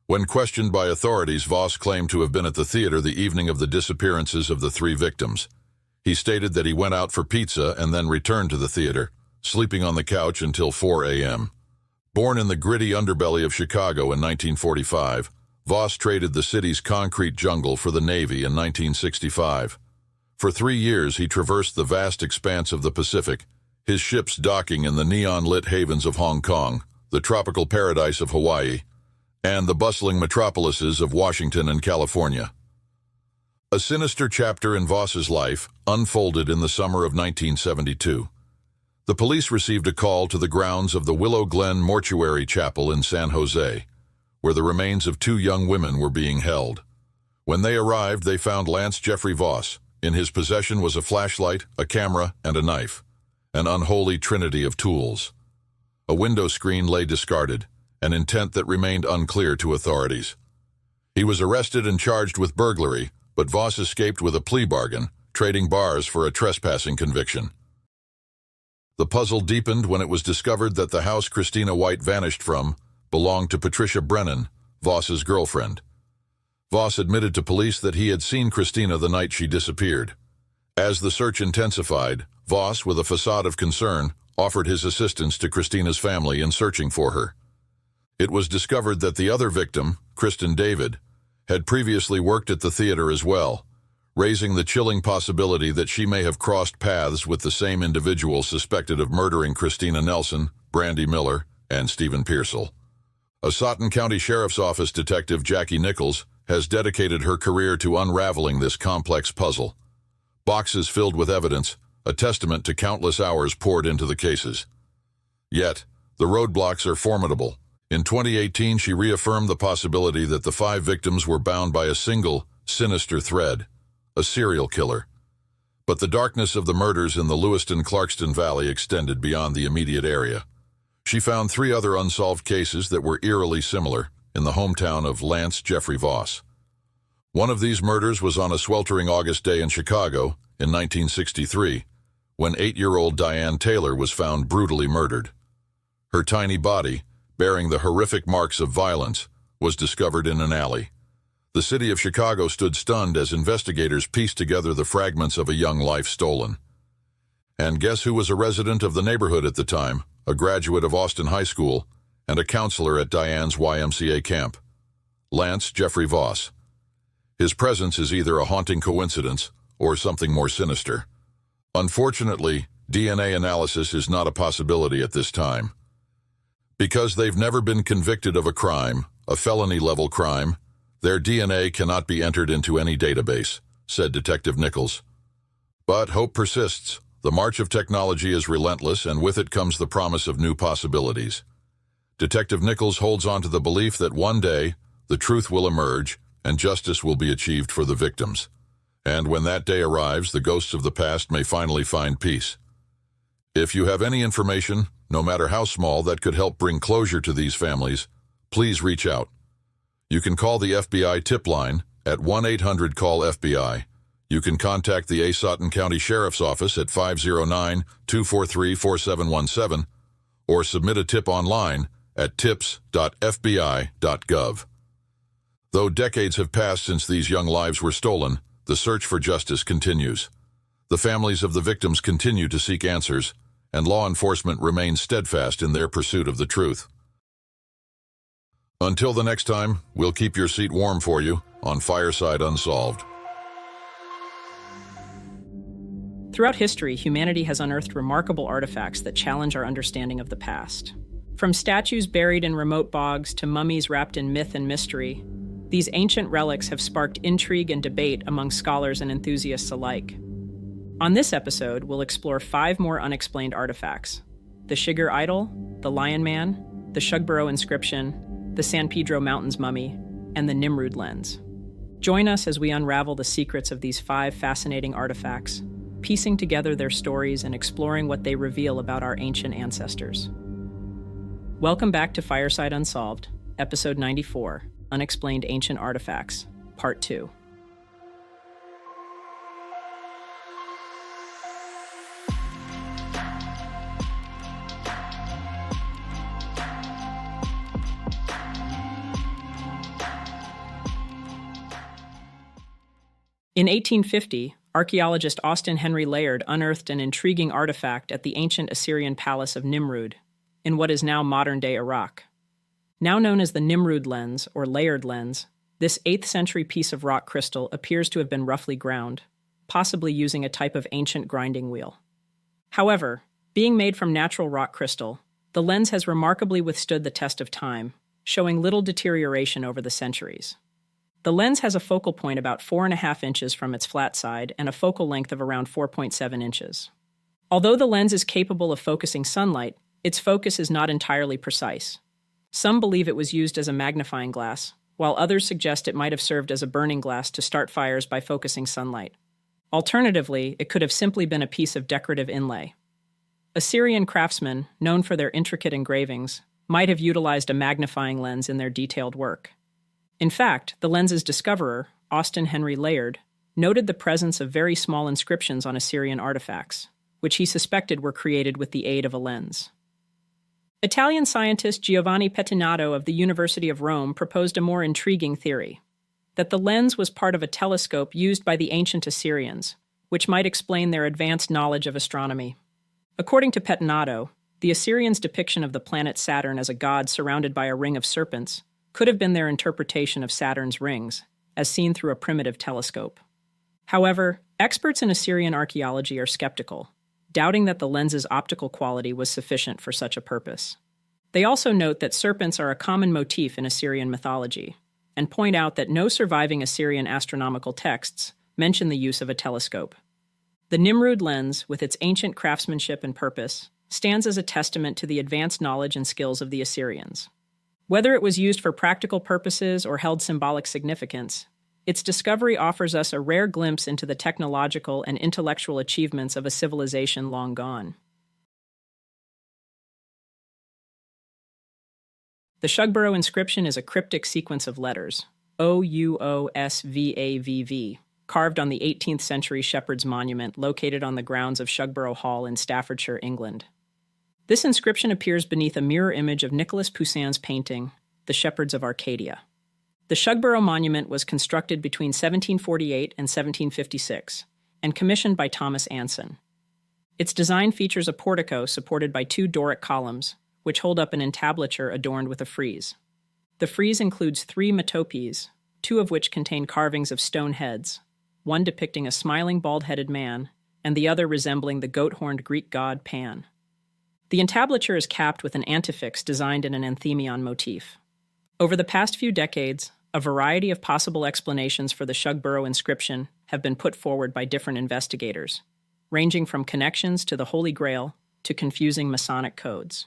When questioned by authorities, Voss claimed to have been at the theater the evening of the disappearances of the three victims. He stated that he went out for pizza and then returned to the theater, sleeping on the couch until 4 a.m. Born in the gritty underbelly of Chicago in 1945, Voss traded the city's concrete jungle for the Navy in 1965. For 3 years, he traversed the vast expanse of the Pacific, his ships docking in the neon-lit havens of Hong Kong, the tropical paradise of Hawaii, and the bustling metropolises of Washington and California. A sinister chapter in Voss's life unfolded in the summer of 1972. The police received a call to the grounds of the Willow Glen Mortuary Chapel in San Jose, where the remains of two young women were being held. When they arrived, they found Lance Jeffrey Voss. In his possession was a flashlight, a camera, and a knife, an unholy trinity of tools. A window screen lay discarded, an intent that remained unclear to authorities. He was arrested and charged with burglary, but Voss escaped with a plea bargain, trading bars for a trespassing conviction. The puzzle deepened when it was discovered that the house Christina White vanished from belonged to Patricia Brennan, Voss's girlfriend. Voss admitted to police that he had seen Christina the night she disappeared. As the search intensified, Voss, with a facade of concern, offered his assistance to Christina's family in searching for her. It was discovered that the other victim, Kristen David, had previously worked at the theater as well, raising the chilling possibility that she may have crossed paths with the same individual suspected of murdering Christina Nelson, Brandy Miller, and Stephen Pearsall. A Sutton County Sheriff's Office detective, Jackie Nichols, has dedicated her career to unraveling this complex puzzle. Boxes filled with evidence, a testament to countless hours poured into the cases. Yet, the roadblocks are formidable. In 2018, she reaffirmed the possibility that the 5 victims were bound by a single, sinister thread, a serial killer. But the darkness of the murders in the Lewiston-Clarkston Valley extended beyond the immediate area. She found 3 other unsolved cases that were eerily similar in the hometown of Lance Jeffrey Voss. One of these murders was on a sweltering August day in Chicago in 1963, when 8-year-old Diane Taylor was found brutally murdered. Her tiny body, bearing the horrific marks of violence, was discovered in an alley. The city of Chicago stood stunned as investigators pieced together the fragments of a young life stolen. And guess who was a resident of the neighborhood at the time, a graduate of Austin High School, and a counselor at Diane's YMCA camp? Lance Jeffrey Voss. His presence is either a haunting coincidence or something more sinister. Unfortunately, DNA analysis is not a possibility at this time. Because they've never been convicted of a crime, a felony-level crime, their DNA cannot be entered into any database, said Detective Nichols. But hope persists. The march of technology is relentless, and with it comes the promise of new possibilities. Detective Nichols holds on to the belief that one day, the truth will emerge, and justice will be achieved for the victims. And when that day arrives, the ghosts of the past may finally find peace. If you have any information, no matter how small, that could help bring closure to these families, please reach out. You can call the FBI tip line at 1-800-CALL-FBI. You can contact the Asotin County Sheriff's Office at 509-243-4717 or submit a tip online at tips.fbi.gov. Though decades have passed since these young lives were stolen, the search for justice continues. The families of the victims continue to seek answers, and law enforcement remains steadfast in their pursuit of the truth. Until the next time, we'll keep your seat warm for you on Fireside Unsolved. Throughout history, humanity has unearthed remarkable artifacts that challenge our understanding of the past. From statues buried in remote bogs to mummies wrapped in myth and mystery, these ancient relics have sparked intrigue and debate among scholars and enthusiasts alike. On this episode, we'll explore 5 more unexplained artifacts: the Shigar Idol, the Lion Man, the Shugborough Inscription, the San Pedro Mountains Mummy, and the Nimrud Lens. Join us as we unravel the secrets of these 5 fascinating artifacts, piecing together their stories and exploring what they reveal about our ancient ancestors. Welcome back to Fireside Unsolved, Episode 94, Unexplained Ancient Artifacts, Part 2. In 1850, archaeologist Austin Henry Layard unearthed an intriguing artifact at the ancient Assyrian palace of Nimrud, in what is now modern-day Iraq. Now known as the Nimrud Lens, or Layard Lens, this 8th century piece of rock crystal appears to have been roughly ground, possibly using a type of ancient grinding wheel. However, being made from natural rock crystal, the lens has remarkably withstood the test of time, showing little deterioration over the centuries. The lens has a focal point about 4.5 inches from its flat side and a focal length of around 4.7 inches. Although the lens is capable of focusing sunlight, its focus is not entirely precise. Some believe it was used as a magnifying glass, while others suggest it might have served as a burning glass to start fires by focusing sunlight. Alternatively, it could have simply been a piece of decorative inlay. Assyrian craftsmen, known for their intricate engravings, might have utilized a magnifying lens in their detailed work. In fact, the lens's discoverer, Austin Henry Layard, noted the presence of very small inscriptions on Assyrian artifacts, which he suspected were created with the aid of a lens. Italian scientist Giovanni Pettinato of the University of Rome proposed a more intriguing theory, that the lens was part of a telescope used by the ancient Assyrians, which might explain their advanced knowledge of astronomy. According to Pettinato, the Assyrians' depiction of the planet Saturn as a god surrounded by a ring of serpents could have been their interpretation of Saturn's rings, as seen through a primitive telescope. However, experts in Assyrian archaeology are skeptical, doubting that the lens's optical quality was sufficient for such a purpose. They also note that serpents are a common motif in Assyrian mythology, and point out that no surviving Assyrian astronomical texts mention the use of a telescope. The Nimrud lens, with its ancient craftsmanship and purpose, stands as a testament to the advanced knowledge and skills of the Assyrians. Whether it was used for practical purposes or held symbolic significance, its discovery offers us a rare glimpse into the technological and intellectual achievements of a civilization long gone. The Shugborough inscription is a cryptic sequence of letters, O-U-O-S-V-A-V-V, carved on the 18th century shepherd's monument located on the grounds of Shugborough Hall in Staffordshire, England. This inscription appears beneath a mirror image of Nicholas Poussin's painting, The Shepherds of Arcadia. The Shugborough Monument was constructed between 1748 and 1756 and commissioned by Thomas Anson. Its design features a portico supported by 2 Doric columns, which hold up an entablature adorned with a frieze. The frieze includes 3 metopes, 2 of which contain carvings of stone heads, one depicting a smiling bald-headed man, and the other resembling the goat-horned Greek god Pan. The entablature is capped with an antefix designed in an enthymeion motif. Over the past few decades, a variety of possible explanations for the Shugborough inscription have been put forward by different investigators, ranging from connections to the Holy Grail to confusing Masonic codes.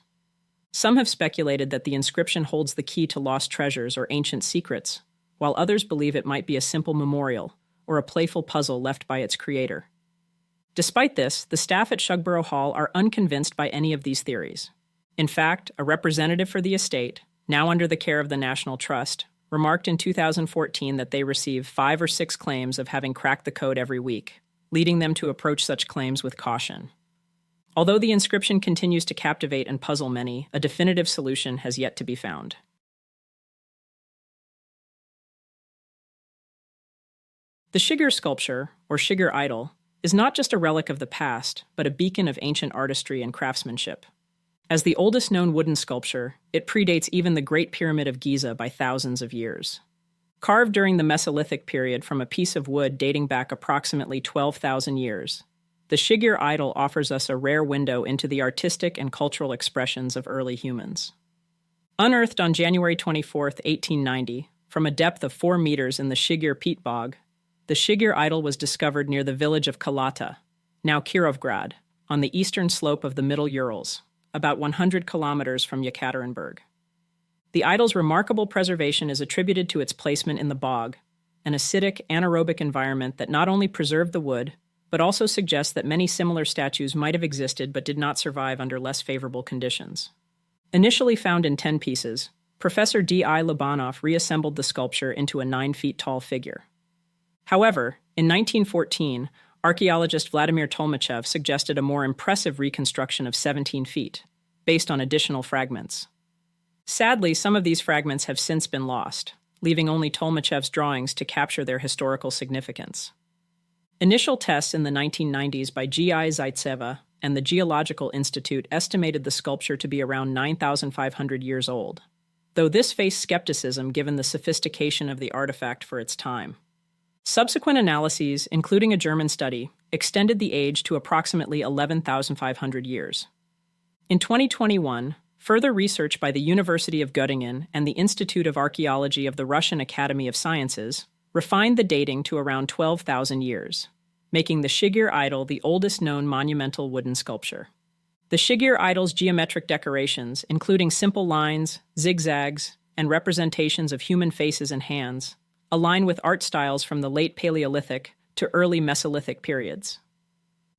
Some have speculated that the inscription holds the key to lost treasures or ancient secrets, while others believe it might be a simple memorial or a playful puzzle left by its creator. Despite this, the staff at Shugborough Hall are unconvinced by any of these theories. In fact, a representative for the estate, now under the care of the National Trust, remarked in 2014 that they receive 5 or 6 claims of having cracked the code every week, leading them to approach such claims with caution. Although the inscription continues to captivate and puzzle many, a definitive solution has yet to be found. The Shiger sculpture, or Shiger idol, is not just a relic of the past, but a beacon of ancient artistry and craftsmanship. As the oldest known wooden sculpture, it predates even the Great Pyramid of Giza by thousands of years. Carved during the Mesolithic period from a piece of wood dating back approximately 12,000 years, the Shiger idol offers us a rare window into the artistic and cultural expressions of early humans. Unearthed on January 24, 1890, from a depth of 4 meters in the Shiger peat bog, the Shiger idol was discovered near the village of Kalata, now Kirovgrad, on the eastern slope of the Middle Urals, about 100 kilometers from Yekaterinburg. The idol's remarkable preservation is attributed to its placement in the bog, an acidic, anaerobic environment that not only preserved the wood, but also suggests that many similar statues might have existed but did not survive under less favorable conditions. Initially found in 10 pieces, Professor D.I. Lobanov reassembled the sculpture into a 9 feet tall figure. However, in 1914, archaeologist Vladimir Tolmachev suggested a more impressive reconstruction of 17 feet, based on additional fragments. Sadly, some of these fragments have since been lost, leaving only Tolmachev's drawings to capture their historical significance. Initial tests in the 1990s by G.I. Zaitseva and the Geological Institute estimated the sculpture to be around 9,500 years old, though this faced skepticism given the sophistication of the artifact for its time. Subsequent analyses, including a German study, extended the age to approximately 11,500 years. In 2021, further research by the University of Göttingen and the Institute of Archaeology of the Russian Academy of Sciences refined the dating to around 12,000 years, making the Shiger idol the oldest known monumental wooden sculpture. The Shiger idol's geometric decorations, including simple lines, zigzags, and representations of human faces and hands, align with art styles from the late Paleolithic to early Mesolithic periods.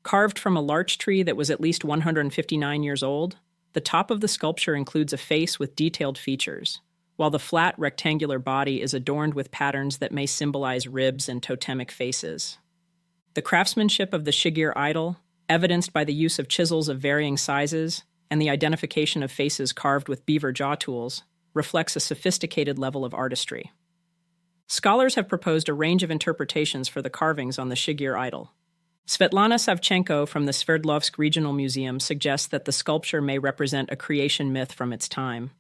Carved from a larch tree that was at least 159 years old, the top of the sculpture includes a face with detailed features, while the flat, rectangular body is adorned with patterns that may symbolize ribs and totemic faces. The craftsmanship of the Shiger idol, evidenced by the use of chisels of varying sizes and the identification of faces carved with beaver jaw tools, reflects a sophisticated level of artistry. Scholars have proposed a range of interpretations for the carvings on the Shiger idol. Svetlana Savchenko from the Sverdlovsk Regional Museum suggests that the sculpture may represent a creation myth from its time.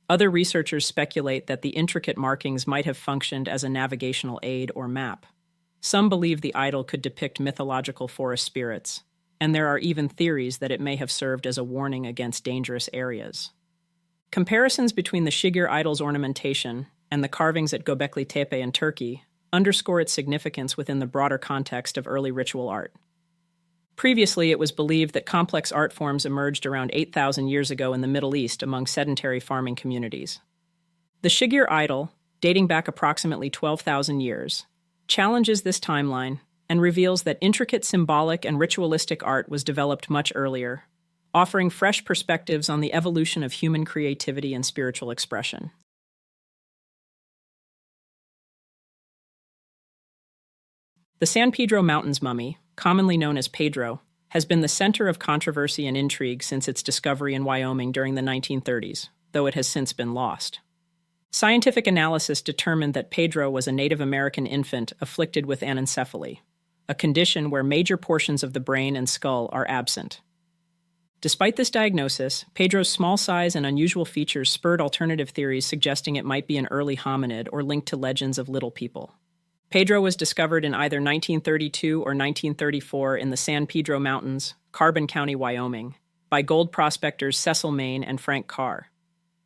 Other researchers speculate that the intricate markings might have functioned as a navigational aid or map. Some believe the idol could depict mythological forest spirits, and there are even theories that it may have served as a warning against dangerous areas. Comparisons between the Shiger idol's ornamentation and the carvings at Göbekli Tepe in Turkey underscore its significance within the broader context of early ritual art. Previously, it was believed that complex art forms emerged around 8,000 years ago in the Middle East among sedentary farming communities. The Shiger idol, dating back approximately 12,000 years, challenges this timeline and reveals that intricate symbolic and ritualistic art was developed much earlier, offering fresh perspectives on the evolution of human creativity and spiritual expression. The San Pedro Mountains mummy, commonly known as Pedro, has been the center of controversy and intrigue since its discovery in Wyoming during the 1930s, though it has since been lost. Scientific analysis determined that Pedro was a Native American infant afflicted with anencephaly, a condition where major portions of the brain and skull are absent. Despite this diagnosis, Pedro's small size and unusual features spurred alternative theories suggesting it might be an early hominid or linked to legends of little people. Pedro was discovered in either 1932 or 1934 in the San Pedro Mountains, Carbon County, Wyoming, by gold prospectors Cecil Main and Frank Carr.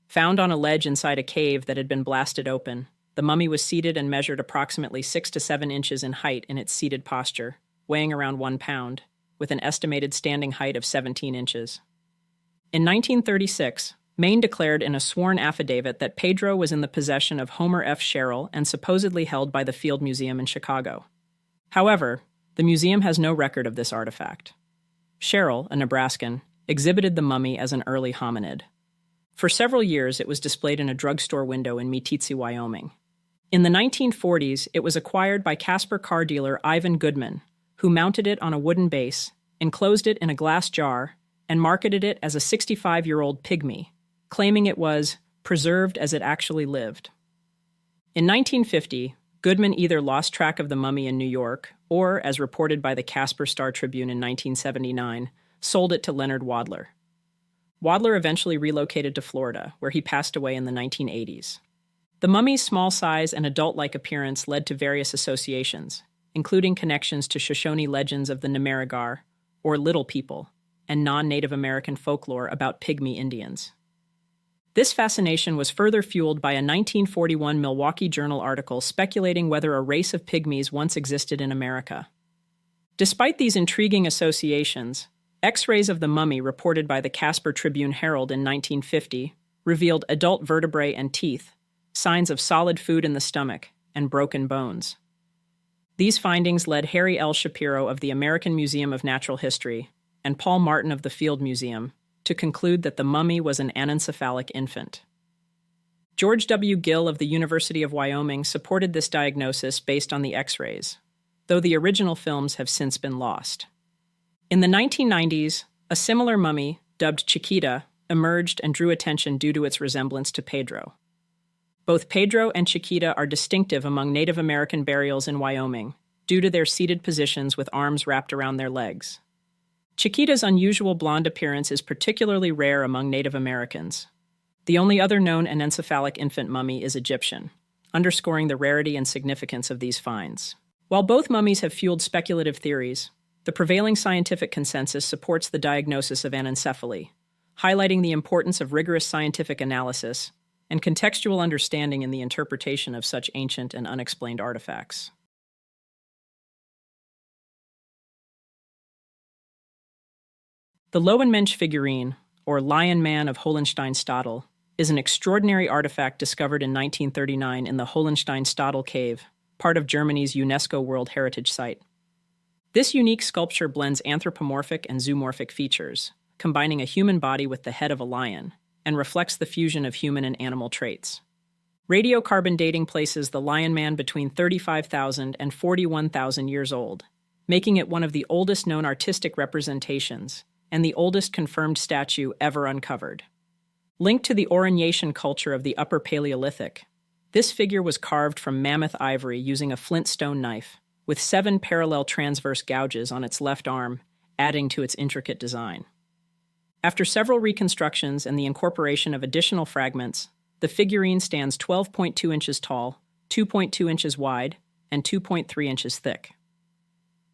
Found on a ledge inside a cave that had been blasted open, the mummy was seated and measured approximately 6 to 7 inches in height in its seated posture, weighing around 1 pound, with an estimated standing height of 17 inches. In 1936, Maine declared in a sworn affidavit that Pedro was in the possession of Homer F. Sherrill and supposedly held by the Field Museum in Chicago. However, the museum has no record of this artifact. Sherrill, a Nebraskan, exhibited the mummy as an early hominid. For several years, it was displayed in a drugstore window in Meeteetse, Wyoming. In the 1940s, it was acquired by Casper car dealer Ivan Goodman, who mounted it on a wooden base, enclosed it in a glass jar, and marketed it as a 65-year-old pygmy, claiming it was preserved as it actually lived. In 1950, Goodman either lost track of the mummy in New York or, as reported by the Casper Star-Tribune in 1979, sold it to Leonard Wadler. Wadler eventually relocated to Florida, where he passed away in the 1980s. The mummy's small size and adult-like appearance led to various associations, including connections to Shoshone legends of the Nemerigar, or Little People, and non-Native American folklore about pygmy Indians. This fascination was further fueled by a 1941 Milwaukee Journal article speculating whether a race of pygmies once existed in America. Despite these intriguing associations, X-rays of the mummy reported by the Casper Tribune-Herald in 1950 revealed adult vertebrae and teeth, signs of solid food in the stomach, and broken bones. These findings led Harry L. Shapiro of the American Museum of Natural History and Paul Martin of the Field Museum to conclude that the mummy was an anencephalic infant. George W. Gill of the University of Wyoming supported this diagnosis based on the X-rays, though the original films have since been lost. In the 1990s, a similar mummy, dubbed Chiquita, emerged and drew attention due to its resemblance to Pedro. Both Pedro and Chiquita are distinctive among Native American burials in Wyoming due to their seated positions with arms wrapped around their legs. Chiquita's unusual blonde appearance is particularly rare among Native Americans. The only other known anencephalic infant mummy is Egyptian, underscoring the rarity and significance of these finds. While both mummies have fueled speculative theories, the prevailing scientific consensus supports the diagnosis of anencephaly, highlighting the importance of rigorous scientific analysis and contextual understanding in the interpretation of such ancient and unexplained artifacts. The Lowenmensch figurine, or Lion Man of Hohenstein-Stadel, is an extraordinary artifact discovered in 1939 in the Hohenstein-Stadel Cave, part of Germany's UNESCO World Heritage Site. This unique sculpture blends anthropomorphic and zoomorphic features, combining a human body with the head of a lion, and reflects the fusion of human and animal traits. Radiocarbon dating places the Lion Man between 35,000 and 41,000 years old, making it one of the oldest known artistic representations and the oldest confirmed statue ever uncovered. Linked to the Aurignacian culture of the Upper Paleolithic, this figure was carved from mammoth ivory using a flint stone knife, with 7 parallel transverse gouges on its left arm, adding to its intricate design. After several reconstructions and the incorporation of additional fragments, the figurine stands 12.2 inches tall, 2.2 inches wide, and 2.3 inches thick.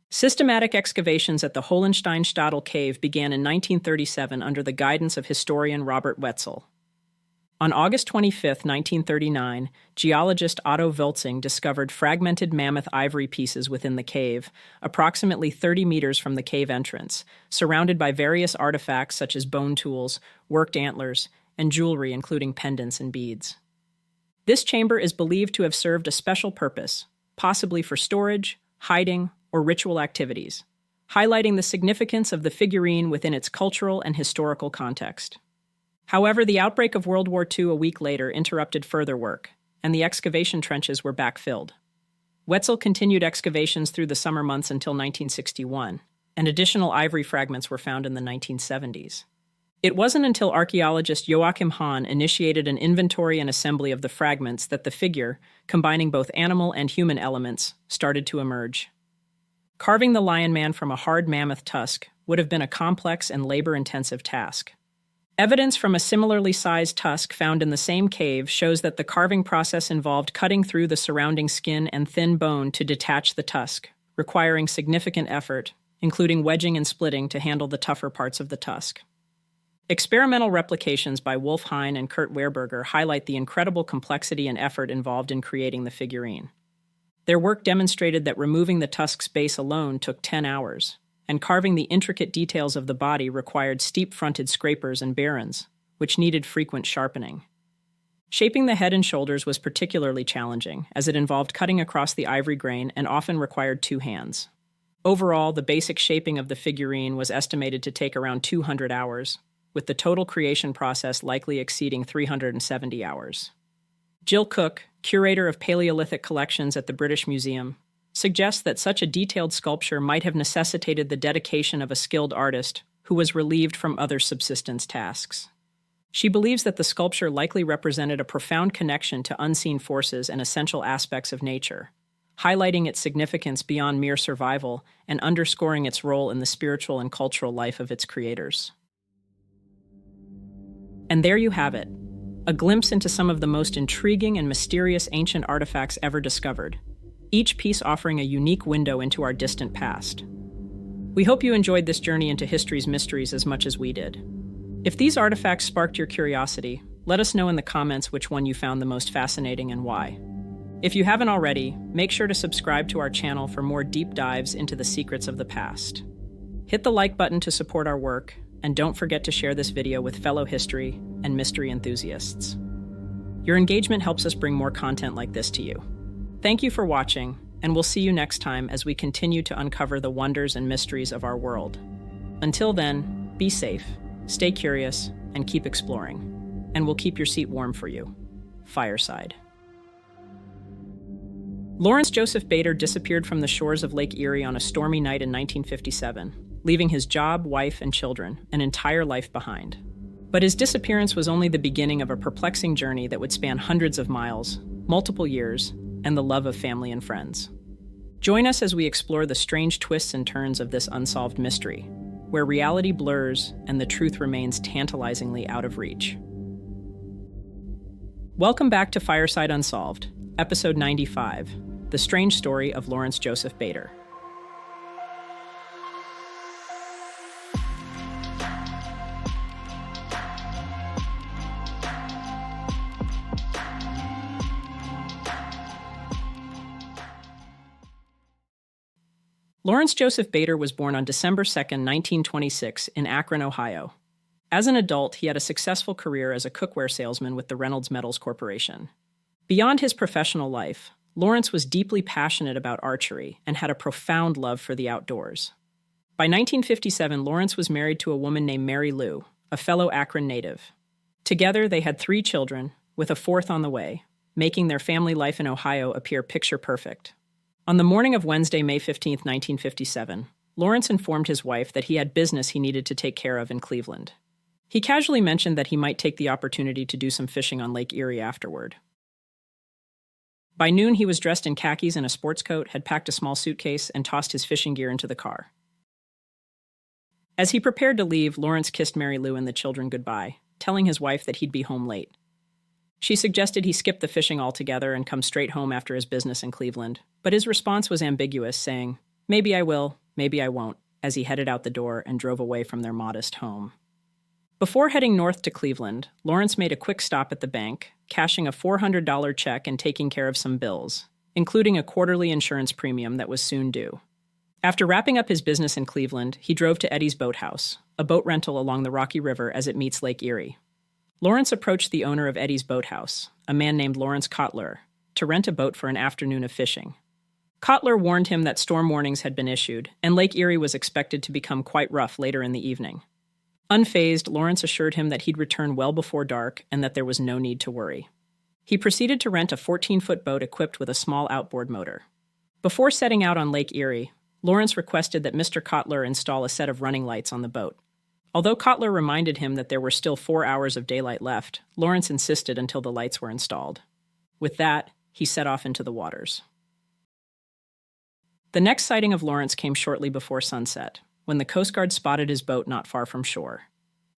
Systematic excavations at the Hohenstein-Stadel Cave began in 1937 under the guidance of historian Robert Wetzel. On August 25, 1939, geologist Otto Wölzing discovered fragmented mammoth ivory pieces within the cave, approximately 30 meters from the cave entrance, surrounded by various artifacts such as bone tools, worked antlers, and jewelry including pendants and beads. This chamber is believed to have served a special purpose, possibly for storage, hiding, or ritual activities, highlighting the significance of the figurine within its cultural and historical context. However, the outbreak of World War II a week later interrupted further work, and the excavation trenches were backfilled. Wetzel continued excavations through the summer months until 1961, and additional ivory fragments were found in the 1970s. It wasn't until archaeologist Joachim Hahn initiated an inventory and assembly of the fragments that the figure, combining both animal and human elements, started to emerge. Carving the Lion Man from a hard mammoth tusk would have been a complex and labor-intensive task. Evidence from a similarly sized tusk found in the same cave shows that the carving process involved cutting through the surrounding skin and thin bone to detach the tusk, requiring significant effort, including wedging and splitting to handle the tougher parts of the tusk. Experimental replications by Wolf Hein and Kurt Wehrberger highlight the incredible complexity and effort involved in creating the figurine. Their work demonstrated that removing the tusk's base alone took 10 hours, and carving the intricate details of the body required steep-fronted scrapers and barons, which needed frequent sharpening. Shaping the head and shoulders was particularly challenging, as it involved cutting across the ivory grain and often required two hands. Overall, the basic shaping of the figurine was estimated to take around 200 hours, with the total creation process likely exceeding 370 hours. Jill Cook, curator of Paleolithic collections at the British Museum, suggests that such a detailed sculpture might have necessitated the dedication of a skilled artist who was relieved from other subsistence tasks. She believes that the sculpture likely represented a profound connection to unseen forces and essential aspects of nature, highlighting its significance beyond mere survival and underscoring its role in the spiritual and cultural life of its creators. And there you have it, a glimpse into some of the most intriguing and mysterious ancient artifacts ever discovered, each piece offering a unique window into our distant past. We hope you enjoyed this journey into history's mysteries as much as we did. If these artifacts sparked your curiosity, let us know in the comments which one you found the most fascinating and why. If you haven't already, make sure to subscribe to our channel for more deep dives into the secrets of the past. Hit the like button to support our work, and don't forget to share this video with fellow history and mystery enthusiasts. Your engagement helps us bring more content like this to you. Thank you for watching, and we'll see you next time as we continue to uncover the wonders and mysteries of our world. Until then, be safe, stay curious, and keep exploring. And we'll keep your seat warm for you. Fireside. Lawrence Joseph Bader disappeared from the shores of Lake Erie on a stormy night in 1957, leaving his job, wife, and children, an entire life behind. But his disappearance was only the beginning of a perplexing journey that would span hundreds of miles, multiple years, and the love of family and friends. Join us as we explore the strange twists and turns of this unsolved mystery, where reality blurs and the truth remains tantalizingly out of reach. Welcome back to Fireside Unsolved, Episode 95, The Strange Story of Lawrence Joseph Bader. Lawrence Joseph Bader was born on December 2, 1926, in Akron, Ohio. As an adult, he had a successful career as a cookware salesman with the Reynolds Metals Corporation. Beyond his professional life, Lawrence was deeply passionate about archery and had a profound love for the outdoors. By 1957, Lawrence was married to a woman named Mary Lou, a fellow Akron native. Together, they had 3 children, with a 4th on the way, making their family life in Ohio appear picture-perfect. On the morning of Wednesday, May 15, 1957, Lawrence informed his wife that he had business he needed to take care of in Cleveland. He casually mentioned that he might take the opportunity to do some fishing on Lake Erie afterward. By noon, he was dressed in khakis and a sports coat, had packed a small suitcase, and tossed his fishing gear into the car. As he prepared to leave, Lawrence kissed Mary Lou and the children goodbye, telling his wife that he'd be home late. She suggested he skip the fishing altogether and come straight home after his business in Cleveland, but his response was ambiguous, saying, "Maybe I will, maybe I won't," as he headed out the door and drove away from their modest home. Before heading north to Cleveland, Lawrence made a quick stop at the bank, cashing a $400 check and taking care of some bills, including a quarterly insurance premium that was soon due. After wrapping up his business in Cleveland, he drove to Eddie's Boathouse, a boat rental along the Rocky River as it meets Lake Erie. Lawrence approached the owner of Eddie's Boathouse, a man named Lawrence Cotler, to rent a boat for an afternoon of fishing. Cotler warned him that storm warnings had been issued, and Lake Erie was expected to become quite rough later in the evening. Unfazed, Lawrence assured him that he'd return well before dark and that there was no need to worry. He proceeded to rent a 14-foot boat equipped with a small outboard motor. Before setting out on Lake Erie, Lawrence requested that Mr. Cotler install a set of running lights on the boat. Although Cotler reminded him that there were still 4 hours of daylight left, Lawrence insisted until the lights were installed. With that, he set off into the waters. The next sighting of Lawrence came shortly before sunset, when the Coast Guard spotted his boat not far from shore.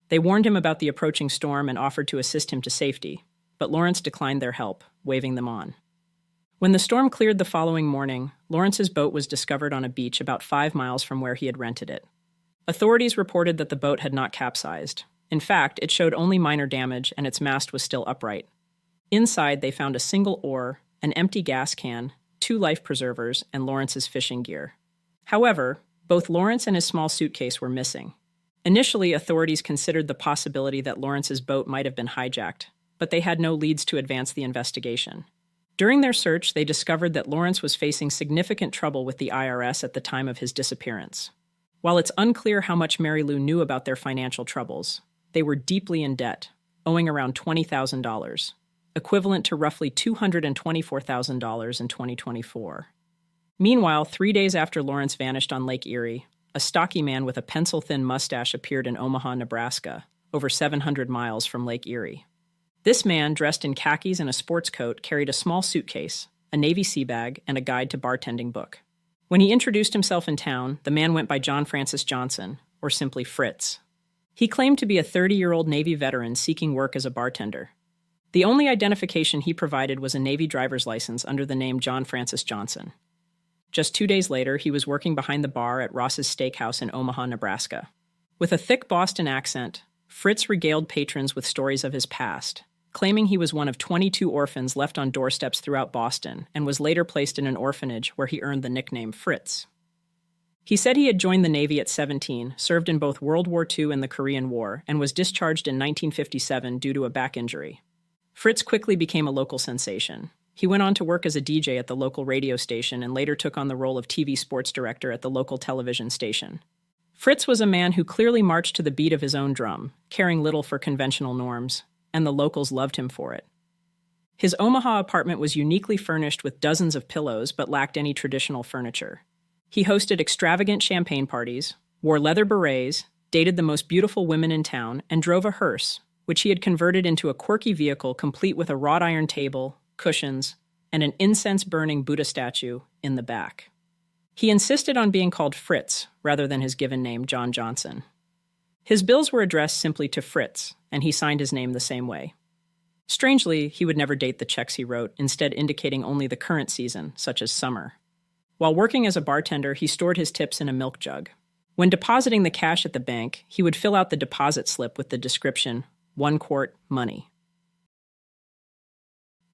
They warned him about the approaching storm and offered to assist him to safety, but Lawrence declined their help, waving them on. When the storm cleared the following morning, Lawrence's boat was discovered on a beach about 5 miles from where he had rented it. Authorities reported that the boat had not capsized. In fact, it showed only minor damage and its mast was still upright. Inside, they found a single oar, an empty gas can, 2 life preservers, and Lawrence's fishing gear. However, both Lawrence and his small suitcase were missing. Initially, authorities considered the possibility that Lawrence's boat might have been hijacked, but they had no leads to advance the investigation. During their search, they discovered that Lawrence was facing significant trouble with the IRS at the time of his disappearance. While it's unclear how much Mary Lou knew about their financial troubles, they were deeply in debt, owing around $20,000, equivalent to roughly $224,000 in 2024. Meanwhile, 3 days after Lawrence vanished on Lake Erie, a stocky man with a pencil-thin mustache appeared in Omaha, Nebraska, over 700 miles from Lake Erie. This man, dressed in khakis and a sports coat, carried a small suitcase, a Navy sea bag, and a guide to bartending book. When he introduced himself in town, the man went by John Francis Johnson, or simply Fritz. He claimed to be a 30-year-old Navy veteran seeking work as a bartender. The only identification he provided was a Navy driver's license under the name John Francis Johnson. Just 2 days later, he was working behind the bar at Ross's Steakhouse in Omaha, Nebraska. With a thick Boston accent, Fritz regaled patrons with stories of his past, claiming he was one of 22 orphans left on doorsteps throughout Boston and was later placed in an orphanage where he earned the nickname Fritz. He said he had joined the Navy at 17, served in both World War II and the Korean War, and was discharged in 1957 due to a back injury. Fritz quickly became a local sensation. He went on to work as a DJ at the local radio station and later took on the role of TV sports director at the local television station. Fritz was a man who clearly marched to the beat of his own drum, caring little for conventional norms, and the locals loved him for it. His Omaha apartment was uniquely furnished with dozens of pillows but lacked any traditional furniture. He hosted extravagant champagne parties, wore leather berets, dated the most beautiful women in town, and drove a hearse, which he had converted into a quirky vehicle complete with a wrought iron table, cushions, and an incense-burning Buddha statue in the back. He insisted on being called Fritz rather than his given name, John Johnson. His bills were addressed simply to Fritz, and he signed his name the same way. Strangely, he would never date the checks he wrote, instead indicating only the current season, such as summer. While working as a bartender, he stored his tips in a milk jug. When depositing the cash at the bank, he would fill out the deposit slip with the description, 1 quart, money.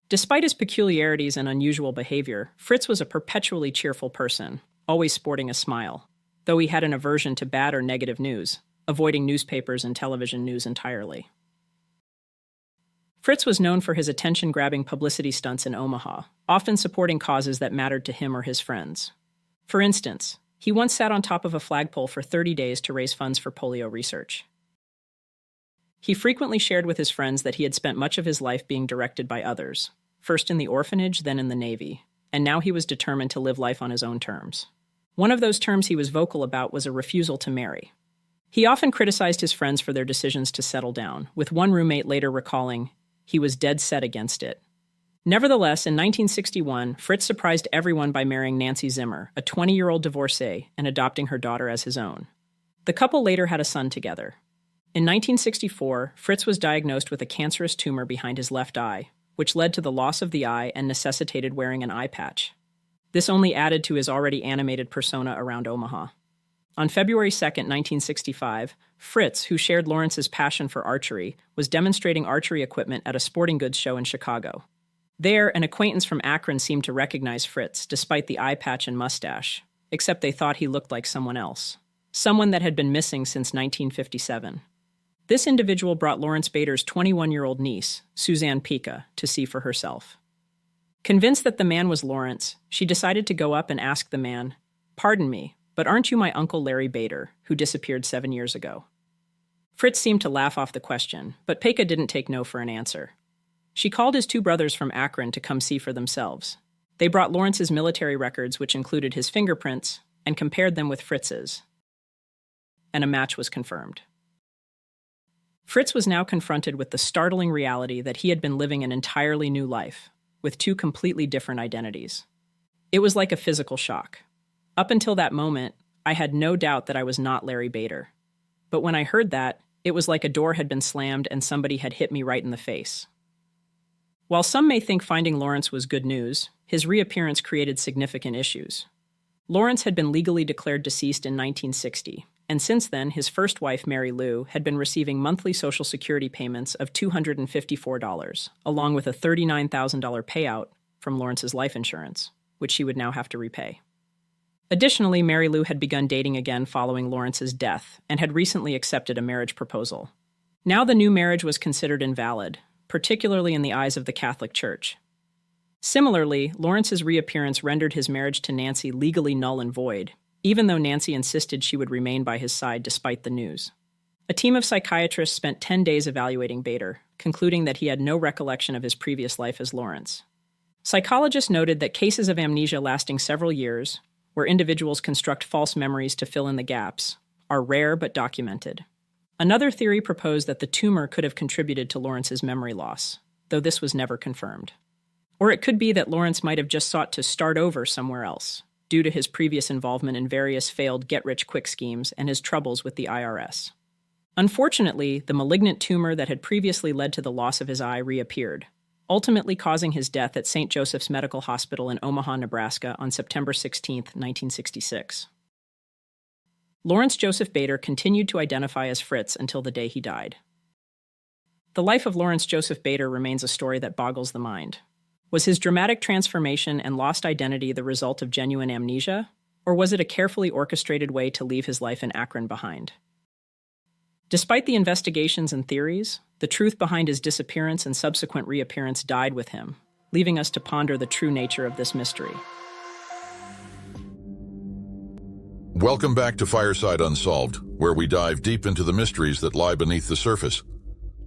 Despite his peculiarities and unusual behavior, Fritz was a perpetually cheerful person, always sporting a smile, though he had an aversion to bad or negative news, avoiding newspapers and television news entirely. Fritz was known for his attention-grabbing publicity stunts in Omaha, often supporting causes that mattered to him or his friends. For instance, he once sat on top of a flagpole for 30 days to raise funds for polio research. He frequently shared with his friends that he had spent much of his life being directed by others, first in the orphanage, then in the Navy, and now he was determined to live life on his own terms. One of those terms he was vocal about was a refusal to marry. He often criticized his friends for their decisions to settle down, with one roommate later recalling, he was dead set against it. Nevertheless, in 1961, Fritz surprised everyone by marrying Nancy Zimmer, a 20-year-old divorcee, and adopting her daughter as his own. The couple later had a son together. In 1964, Fritz was diagnosed with a cancerous tumor behind his left eye, which led to the loss of the eye and necessitated wearing an eye patch. This only added to his already animated persona around Omaha. On February 2, 1965, Fritz, who shared Lawrence's passion for archery, was demonstrating archery equipment at a sporting goods show in Chicago. There, an acquaintance from Akron seemed to recognize Fritz, despite the eye patch and mustache, except they thought he looked like someone else, someone that had been missing since 1957. This individual brought Lawrence Bader's 21-year-old niece, Suzanne Pica, to see for herself. Convinced that the man was Lawrence, she decided to go up and ask the man, "Pardon me, but aren't you my Uncle Larry Bader, who disappeared 7 years ago?" Fritz seemed to laugh off the question, but Pica didn't take no for an answer. She called his 2 brothers from Akron to come see for themselves. They brought Lawrence's military records, which included his fingerprints, and compared them with Fritz's. And a match was confirmed. Fritz was now confronted with the startling reality that he had been living an entirely new life, with 2 completely different identities. It was like a physical shock. Up until that moment, I had no doubt that I was not Larry Bader. But when I heard that, it was like a door had been slammed and somebody had hit me right in the face. While some may think finding Lawrence was good news, his reappearance created significant issues. Lawrence had been legally declared deceased in 1960, and since then, his first wife, Mary Lou, had been receiving monthly Social Security payments of $254, along with a $39,000 payout from Lawrence's life insurance, which she would now have to repay. Additionally, Mary Lou had begun dating again following Lawrence's death and had recently accepted a marriage proposal. Now the new marriage was considered invalid, particularly in the eyes of the Catholic Church. Similarly, Lawrence's reappearance rendered his marriage to Nancy legally null and void, even though Nancy insisted she would remain by his side despite the news. A team of psychiatrists spent 10 days evaluating Bader, concluding that he had no recollection of his previous life as Lawrence. Psychologists noted that cases of amnesia lasting several years, where individuals construct false memories to fill in the gaps, are rare but documented. Another theory proposed that the tumor could have contributed to Lawrence's memory loss, though this was never confirmed. Or it could be that Lawrence might have just sought to start over somewhere else, due to his previous involvement in various failed get-rich-quick schemes and his troubles with the IRS. Unfortunately, the malignant tumor that had previously led to the loss of his eye reappeared, ultimately causing his death at St. Joseph's Medical Hospital in Omaha, Nebraska on September 16, 1966. Lawrence Joseph Bader continued to identify as Fritz until the day he died. The life of Lawrence Joseph Bader remains a story that boggles the mind. Was his dramatic transformation and lost identity the result of genuine amnesia, or was it a carefully orchestrated way to leave his life in Akron behind? Despite the investigations and theories, the truth behind his disappearance and subsequent reappearance died with him, leaving us to ponder the true nature of this mystery. Welcome back to Fireside Unsolved, where we dive deep into the mysteries that lie beneath the surface.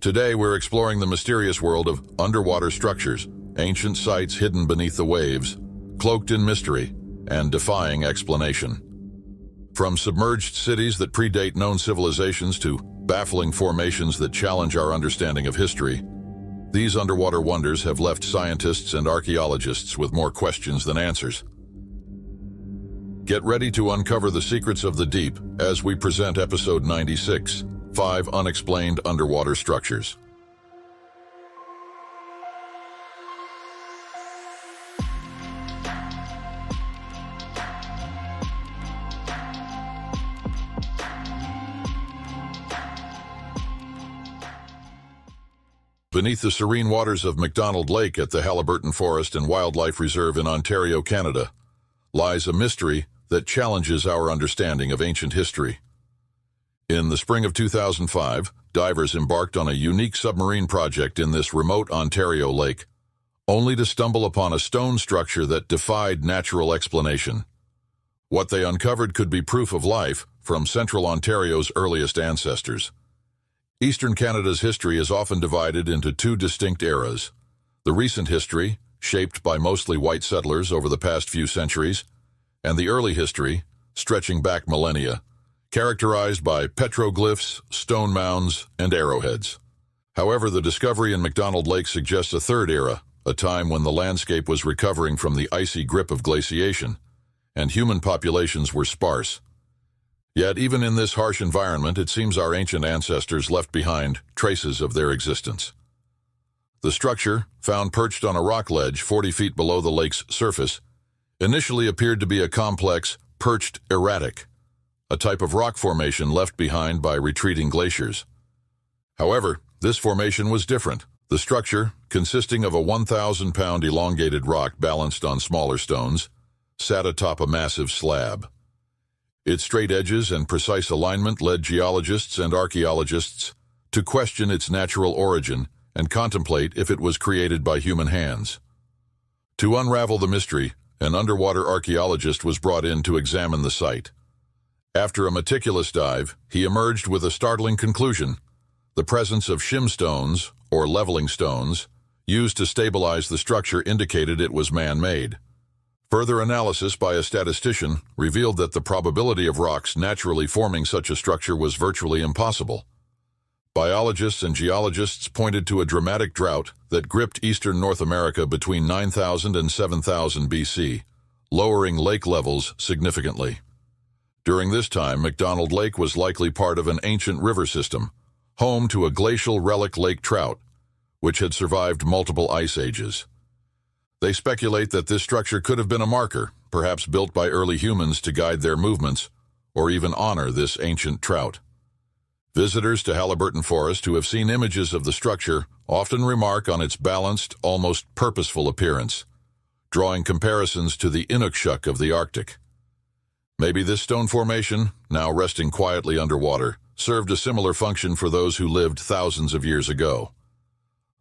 Today, we're exploring the mysterious world of underwater structures, ancient sites hidden beneath the waves, cloaked in mystery, and defying explanation. From submerged cities that predate known civilizations to baffling formations that challenge our understanding of history, these underwater wonders have left scientists and archaeologists with more questions than answers. Get ready to uncover the secrets of the deep as we present episode 96, 5 Unexplained Underwater Structures. Beneath the serene waters of McDonald Lake at the Haliburton Forest and Wildlife Reserve in Ontario, Canada, lies a mystery that challenges our understanding of ancient history. In the spring of 2005, divers embarked on a unique submarine project in this remote Ontario lake, only to stumble upon a stone structure that defied natural explanation. What they uncovered could be proof of life from central Ontario's earliest ancestors. Eastern Canada's history is often divided into two distinct eras: the recent history, shaped by mostly white settlers over the past few centuries, and the early history, stretching back millennia, characterized by petroglyphs, stone mounds, and arrowheads. However, the discovery in McDonald Lake suggests a third era, a time when the landscape was recovering from the icy grip of glaciation, and human populations were sparse. Yet, even in this harsh environment, it seems our ancient ancestors left behind traces of their existence. The structure, found perched on a rock ledge 40 feet below the lake's surface, initially appeared to be a complex, perched erratic, a type of rock formation left behind by retreating glaciers. However, this formation was different. The structure, consisting of a 1,000-pound elongated rock balanced on smaller stones, sat atop a massive slab. Its straight edges and precise alignment led geologists and archaeologists to question its natural origin and contemplate if it was created by human hands. To unravel the mystery, an underwater archaeologist was brought in to examine the site. After a meticulous dive, he emerged with a startling conclusion: the presence of shim stones, or leveling stones, used to stabilize the structure indicated it was man-made. Further analysis by a statistician revealed that the probability of rocks naturally forming such a structure was virtually impossible. Biologists and geologists pointed to a dramatic drought that gripped eastern North America between 9,000 and 7,000 BC, lowering lake levels significantly. During this time, McDonald Lake was likely part of an ancient river system, home to a glacial relic lake trout, which had survived multiple ice ages. They speculate that this structure could have been a marker, perhaps built by early humans to guide their movements, or even honor this ancient trout. Visitors to Haliburton Forest who have seen images of the structure often remark on its balanced, almost purposeful appearance, drawing comparisons to the Inukshuk of the Arctic. Maybe this stone formation, now resting quietly underwater, served a similar function for those who lived thousands of years ago.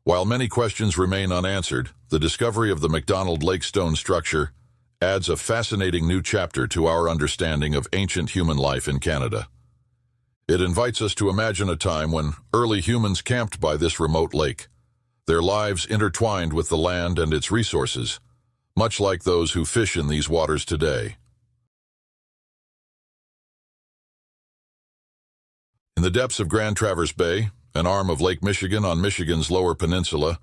While many questions remain unanswered, the discovery of the McDonald Lake stone structure adds a fascinating new chapter to our understanding of ancient human life in Canada. It invites us to imagine a time when early humans camped by this remote lake, their lives intertwined with the land and its resources, much like those who fish in these waters today. In the depths of Grand Traverse Bay, an arm of Lake Michigan on Michigan's Lower Peninsula,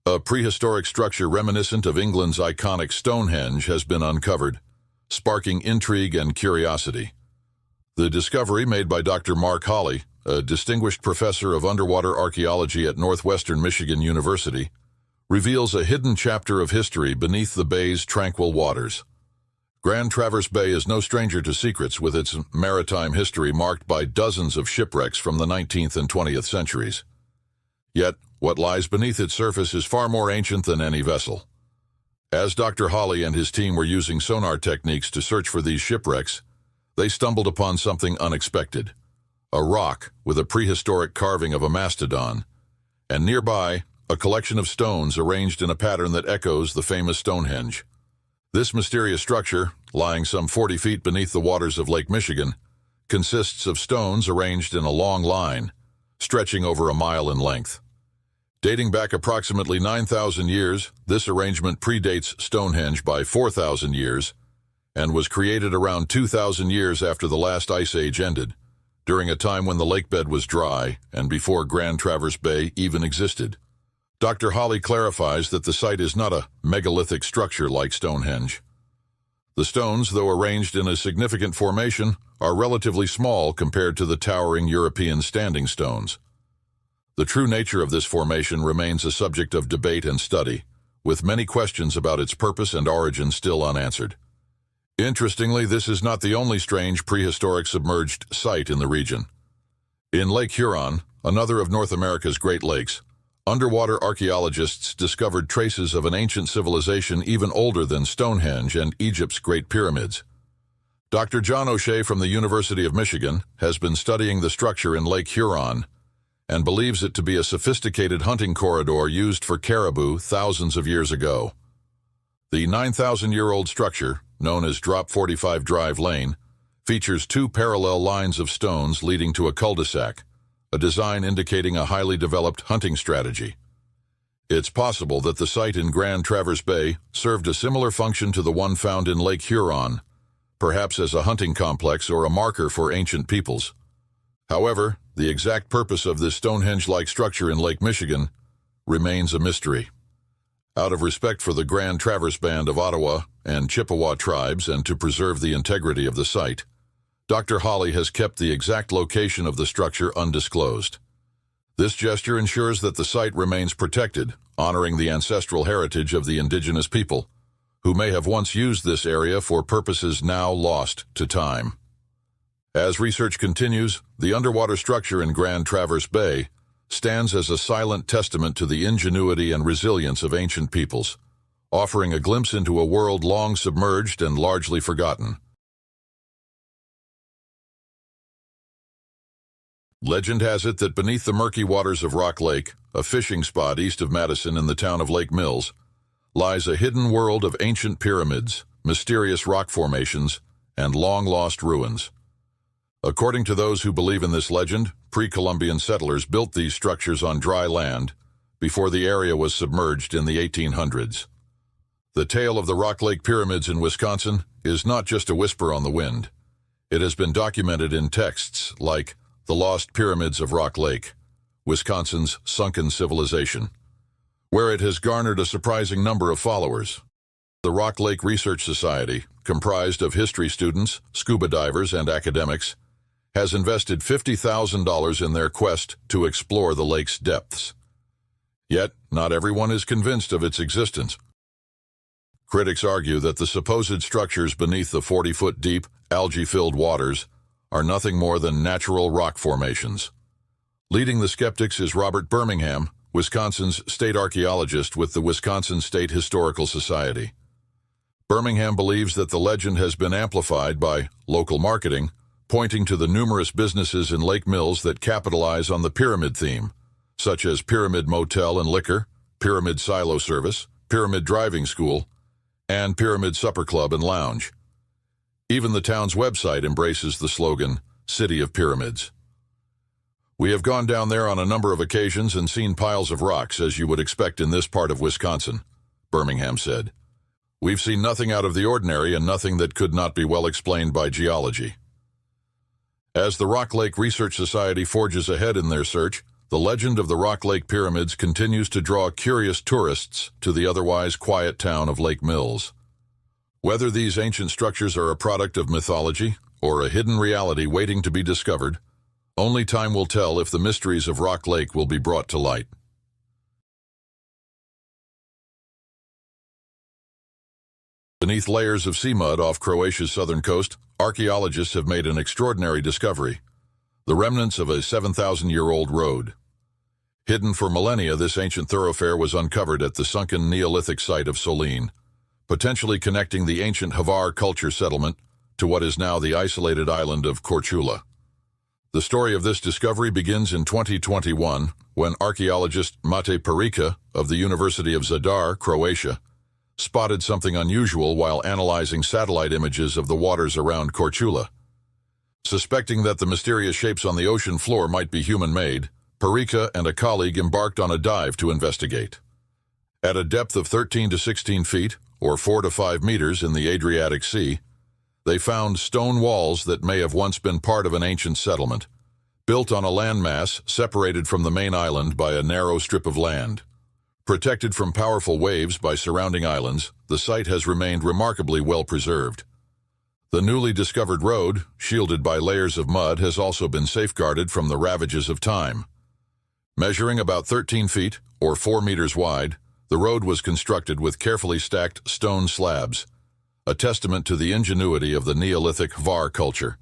a prehistoric structure reminiscent of England's iconic Stonehenge has been uncovered, sparking intrigue and curiosity. The discovery, made by Dr. Mark Hawley, a distinguished professor of underwater archaeology at Northwestern Michigan University, reveals a hidden chapter of history beneath the bay's tranquil waters. Grand Traverse Bay is no stranger to secrets, with its maritime history marked by dozens of shipwrecks from the 19th and 20th centuries. Yet, what lies beneath its surface is far more ancient than any vessel. As Dr. Hawley and his team were using sonar techniques to search for these shipwrecks, they stumbled upon something unexpected: a rock with a prehistoric carving of a mastodon, and nearby, a collection of stones arranged in a pattern that echoes the famous Stonehenge. This mysterious structure, lying some 40 feet beneath the waters of Lake Michigan, consists of stones arranged in a long line, stretching over a mile in length. Dating back approximately 9,000 years, this arrangement predates Stonehenge by 4,000 years and was created around 2,000 years after the last ice age ended, during a time when the lakebed was dry and before Grand Traverse Bay even existed. Dr. Hawley clarifies that the site is not a megalithic structure like Stonehenge. The stones, though arranged in a significant formation, are relatively small compared to the towering European standing stones. The true nature of this formation remains a subject of debate and study, with many questions about its purpose and origin still unanswered. Interestingly, this is not the only strange prehistoric submerged site in the region. In Lake Huron, another of North America's Great Lakes, underwater archaeologists discovered traces of an ancient civilization even older than Stonehenge and Egypt's Great Pyramids. Dr. John O'Shea from the University of Michigan has been studying the structure in Lake Huron and believes it to be a sophisticated hunting corridor used for caribou thousands of years ago. The 9,000-year-old structure, known as Drop 45 Drive Lane, features two parallel lines of stones leading to a cul-de-sac, a design indicating a highly developed hunting strategy. It's possible that the site in Grand Traverse Bay served a similar function to the one found in Lake Huron, perhaps as a hunting complex or a marker for ancient peoples. However, the exact purpose of this Stonehenge-like structure in Lake Michigan remains a mystery. Out of respect for the Grand Traverse Band of Ottawa and Chippewa tribes and to preserve the integrity of the site, Dr. Hawley has kept the exact location of the structure undisclosed. This gesture ensures that the site remains protected, honoring the ancestral heritage of the indigenous people, who may have once used this area for purposes now lost to time. As research continues, the underwater structure in Grand Traverse Bay stands as a silent testament to the ingenuity and resilience of ancient peoples, offering a glimpse into a world long submerged and largely forgotten. Legend has it that beneath the murky waters of Rock Lake, a fishing spot east of Madison in the town of Lake Mills, lies a hidden world of ancient pyramids, mysterious rock formations, and long-lost ruins. According to those who believe in this legend, pre-Columbian settlers built these structures on dry land before the area was submerged in the 1800s. The tale of the Rock Lake Pyramids in Wisconsin is not just a whisper on the wind. It has been documented in texts like The Lost Pyramids of Rock Lake, Wisconsin's Sunken Civilization, where it has garnered a surprising number of followers. The Rock Lake Research Society, comprised of history students, scuba divers, and academics, has invested $50,000 in their quest to explore the lake's depths. Yet, not everyone is convinced of its existence. Critics argue that the supposed structures beneath the 40-foot-deep, algae-filled waters are nothing more than natural rock formations. Leading the skeptics is Robert Birmingham, Wisconsin's state archaeologist with the Wisconsin State Historical Society. Birmingham believes that the legend has been amplified by local marketing, pointing to the numerous businesses in Lake Mills that capitalize on the pyramid theme, such as Pyramid Motel and Liquor, Pyramid Silo Service, Pyramid Driving School, and Pyramid Supper Club and Lounge. Even the town's website embraces the slogan, City of Pyramids. We have gone down there on a number of occasions and seen piles of rocks, as you would expect in this part of Wisconsin, Birmingham said. We've seen nothing out of the ordinary and nothing that could not be well explained by geology. As the Rock Lake Research Society forges ahead in their search, the legend of the Rock Lake Pyramids continues to draw curious tourists to the otherwise quiet town of Lake Mills. Whether these ancient structures are a product of mythology or a hidden reality waiting to be discovered, only time will tell if the mysteries of Rock Lake will be brought to light. Beneath layers of sea mud off Croatia's southern coast, archaeologists have made an extraordinary discovery: the remnants of a 7,000-year-old road. Hidden for millennia, this ancient thoroughfare was uncovered at the sunken Neolithic site of Solin, potentially connecting the ancient Hvar culture settlement to what is now the isolated island of Korčula. The story of this discovery begins in 2021, when archaeologist Mate Perica of the University of Zadar, Croatia, spotted something unusual while analyzing satellite images of the waters around Korčula. Suspecting that the mysterious shapes on the ocean floor might be human-made, Perica and a colleague embarked on a dive to investigate. At a depth of 13 to 16 feet, or 4 to 5 meters in the Adriatic Sea, they found stone walls that may have once been part of an ancient settlement, built on a landmass separated from the main island by a narrow strip of land. Protected from powerful waves by surrounding islands, the site has remained remarkably well preserved. The newly discovered road, shielded by layers of mud, has also been safeguarded from the ravages of time. Measuring about 13 feet, or 4 meters wide, the road was constructed with carefully stacked stone slabs, a testament to the ingenuity of the Neolithic Hvar culture,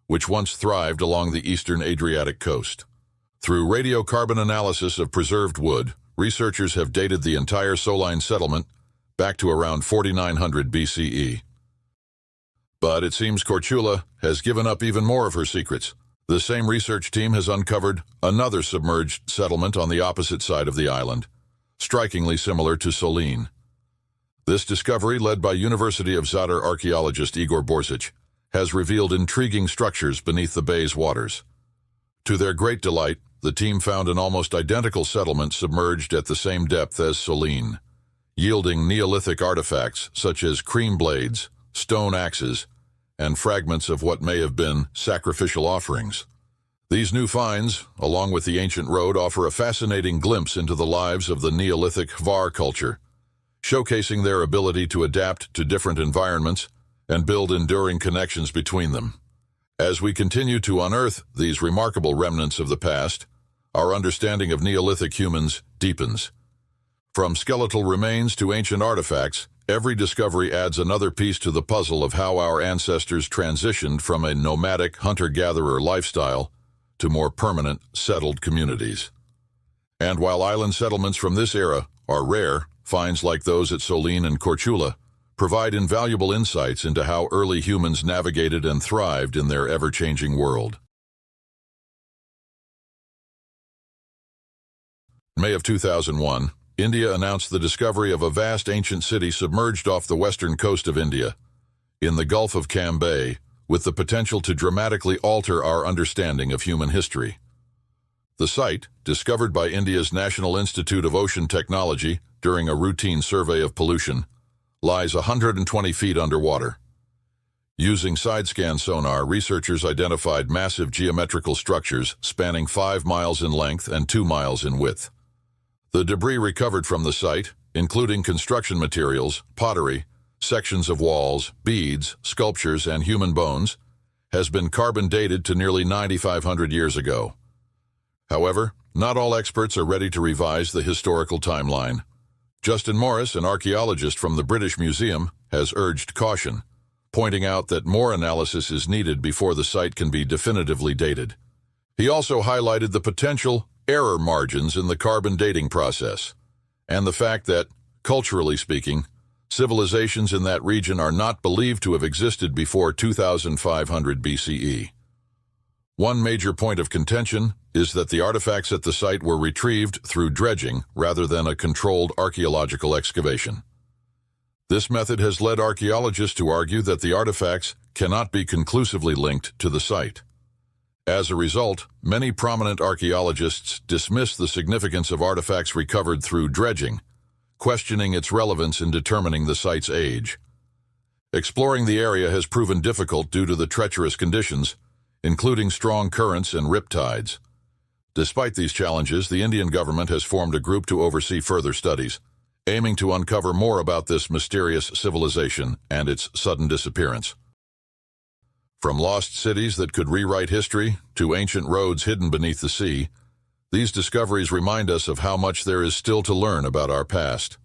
which once thrived along the eastern Adriatic coast. Through radiocarbon analysis of preserved wood, researchers have dated the entire Solin settlement back to around 4900 BCE. But it seems Korčula has given up even more of her secrets. The same research team has uncovered another submerged settlement on the opposite side of the island, strikingly similar to Solin. This discovery, led by University of Zadar archaeologist Igor Borzic, has revealed intriguing structures beneath the bay's waters. To their great delight, the team found an almost identical settlement submerged at the same depth as Solin, yielding Neolithic artifacts such as cream blades, stone axes, and fragments of what may have been sacrificial offerings. These new finds, along with the ancient road, offer a fascinating glimpse into the lives of the Neolithic Hvar culture, showcasing their ability to adapt to different environments and build enduring connections between them. As we continue to unearth these remarkable remnants of the past, our understanding of Neolithic humans deepens. From skeletal remains to ancient artifacts, every discovery adds another piece to the puzzle of how our ancestors transitioned from a nomadic hunter-gatherer lifestyle to more permanent, settled communities. And while island settlements from this era are rare, finds like those at Solin and Korčula provide invaluable insights into how early humans navigated and thrived in their ever-changing world. In May of 2001, India announced the discovery of a vast ancient city submerged off the western coast of India, in the Gulf of Cambay, with the potential to dramatically alter our understanding of human history. The site, discovered by India's National Institute of Ocean Technology during a routine survey of pollution, lies 120 feet underwater. Using side-scan sonar, researchers identified massive geometrical structures spanning 5 miles in length and 2 miles in width. The debris recovered from the site, including construction materials, pottery, sections of walls, beads, sculptures, and human bones, has been carbon dated to nearly 9,500 years ago. However, not all experts are ready to revise the historical timeline. Justin Morris, an archaeologist from the British Museum, has urged caution, pointing out that more analysis is needed before the site can be definitively dated. He also highlighted the potential error margins in the carbon dating process, and the fact that, culturally speaking, Civilizations in that region are not believed to have existed before 2500 BCE. One major point of contention is that the artifacts at the site were retrieved through dredging rather than a controlled archaeological excavation. This method has led archaeologists to argue that the artifacts cannot be conclusively linked to the site. As a result, many prominent archaeologists dismiss the significance of artifacts recovered through dredging, questioning its relevance in determining the site's age. Exploring the area has proven difficult due to the treacherous conditions, including strong currents and riptides. Despite these challenges, the Indian government has formed a group to oversee further studies, aiming to uncover more about this mysterious civilization and its sudden disappearance. From lost cities that could rewrite history to ancient roads hidden beneath the sea, these discoveries remind us of how much there is still to learn about our past.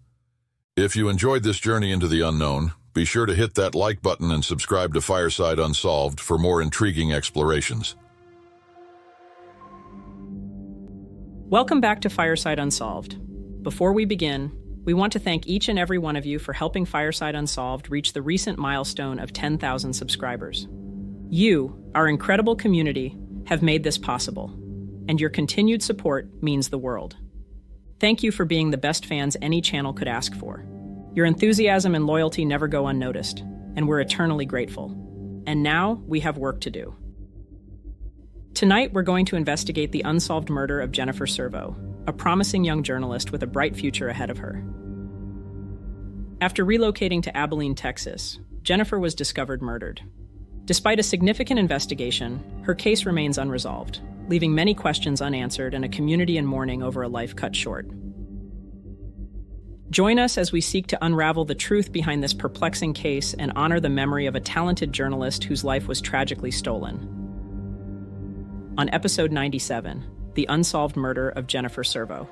If you enjoyed this journey into the unknown, be sure to hit that like button and subscribe to Fireside Unsolved for more intriguing explorations. Welcome back to Fireside Unsolved. Before we begin, we want to thank each and every one of you for helping Fireside Unsolved reach the recent milestone of 10,000 subscribers. You, our incredible community, have made this possible, and your continued support means the world. Thank you for being the best fans any channel could ask for. Your enthusiasm and loyalty never go unnoticed, and we're eternally grateful. And now, we have work to do. Tonight, we're going to investigate the unsolved murder of Jennifer Servo, a promising young journalist with a bright future ahead of her. After relocating to Abilene, Texas, Jennifer was discovered murdered. Despite a significant investigation, her case remains unresolved, leaving many questions unanswered and a community in mourning over a life cut short. Join us as we seek to unravel the truth behind this perplexing case and honor the memory of a talented journalist whose life was tragically stolen. On episode 97, The Unsolved Murder of Jennifer Servo.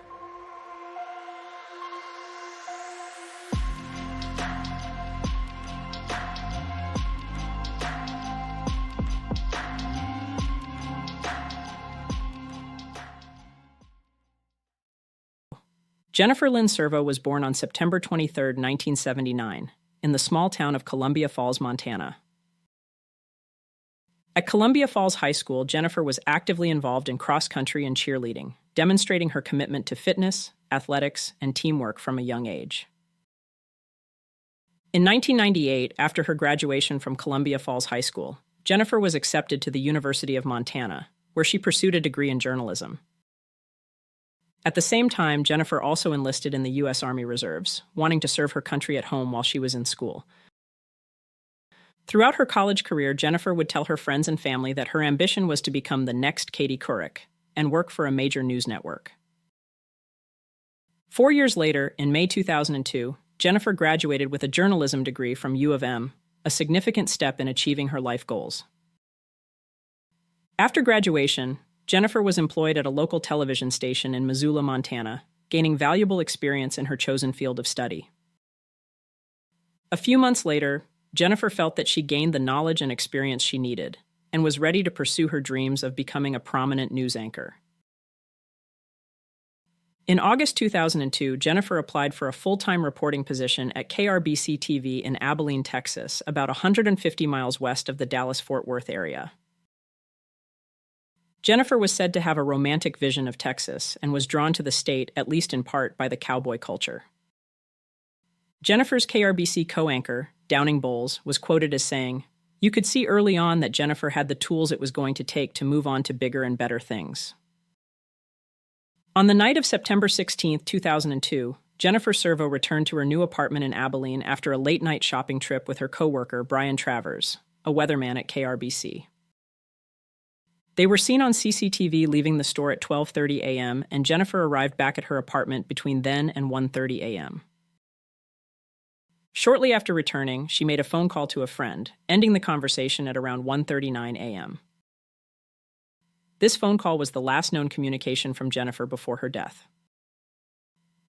Jennifer Lynn Servo was born on September 23, 1979, in the small town of Columbia Falls, Montana. At Columbia Falls High School, Jennifer was actively involved in cross-country and cheerleading, demonstrating her commitment to fitness, athletics, and teamwork from a young age. In 1998, after her graduation from Columbia Falls High School, Jennifer was accepted to the University of Montana, where she pursued a degree in journalism. At the same time, Jennifer also enlisted in the U.S. Army Reserves, wanting to serve her country at home while she was in school. Throughout her college career, Jennifer would tell her friends and family that her ambition was to become the next Katie Couric and work for a major news network. 4 years later, in May 2002, Jennifer graduated with a journalism degree from U of M, a significant step in achieving her life goals. After graduation, Jennifer was employed at a local television station in Missoula, Montana, gaining valuable experience in her chosen field of study. A few months later, Jennifer felt that she gained the knowledge and experience she needed, and was ready to pursue her dreams of becoming a prominent news anchor. In August 2002, Jennifer applied for a full-time reporting position at KRBC-TV in Abilene, Texas, about 150 miles west of the Dallas-Fort Worth area. Jennifer was said to have a romantic vision of Texas and was drawn to the state, at least in part, by the cowboy culture. Jennifer's KRBC co-anchor, Downing Bowles, was quoted as saying, "You could see early on that Jennifer had the tools it was going to take to move on to bigger and better things." On the night of September 16, 2002, Jennifer Servo returned to her new apartment in Abilene after a late-night shopping trip with her co-worker, Brian Travers, a weatherman at KRBC. They were seen on CCTV leaving the store at 12:30 a.m., and Jennifer arrived back at her apartment between then and 1:30 a.m. Shortly after returning, she made a phone call to a friend, ending the conversation at around 1:39 a.m. This phone call was the last known communication from Jennifer before her death.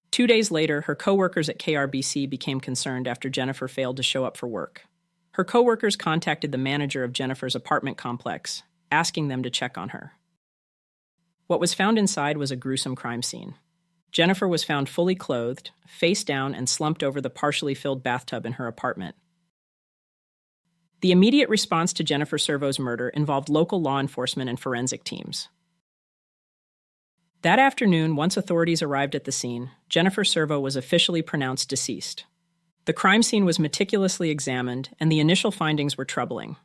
2 days later, her co-workers at KRBC became concerned after Jennifer failed to show up for work. Her co-workers contacted the manager of Jennifer's apartment complex, asking them to check on her. What was found inside was a gruesome crime scene. Jennifer was found fully clothed, face down, and slumped over the partially filled bathtub in her apartment. The immediate response to Jennifer Servo's murder involved local law enforcement and forensic teams. That afternoon, once authorities arrived at the scene, Jennifer Servo was officially pronounced deceased. The crime scene was meticulously examined, and the initial findings were troubling.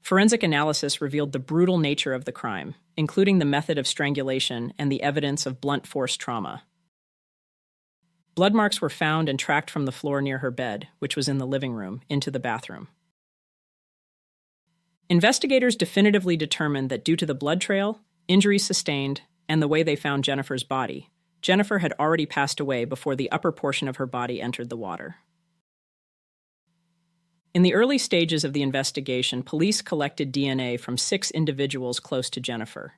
Forensic analysis revealed the brutal nature of the crime, including the method of strangulation and the evidence of blunt force trauma. Blood marks were found and tracked from the floor near her bed, which was in the living room, into the bathroom. Investigators definitively determined that due to the blood trail, injuries sustained, and the way they found Jennifer's body, Jennifer had already passed away before the upper portion of her body entered the water. In the early stages of the investigation, police collected DNA from 6 individuals close to Jennifer.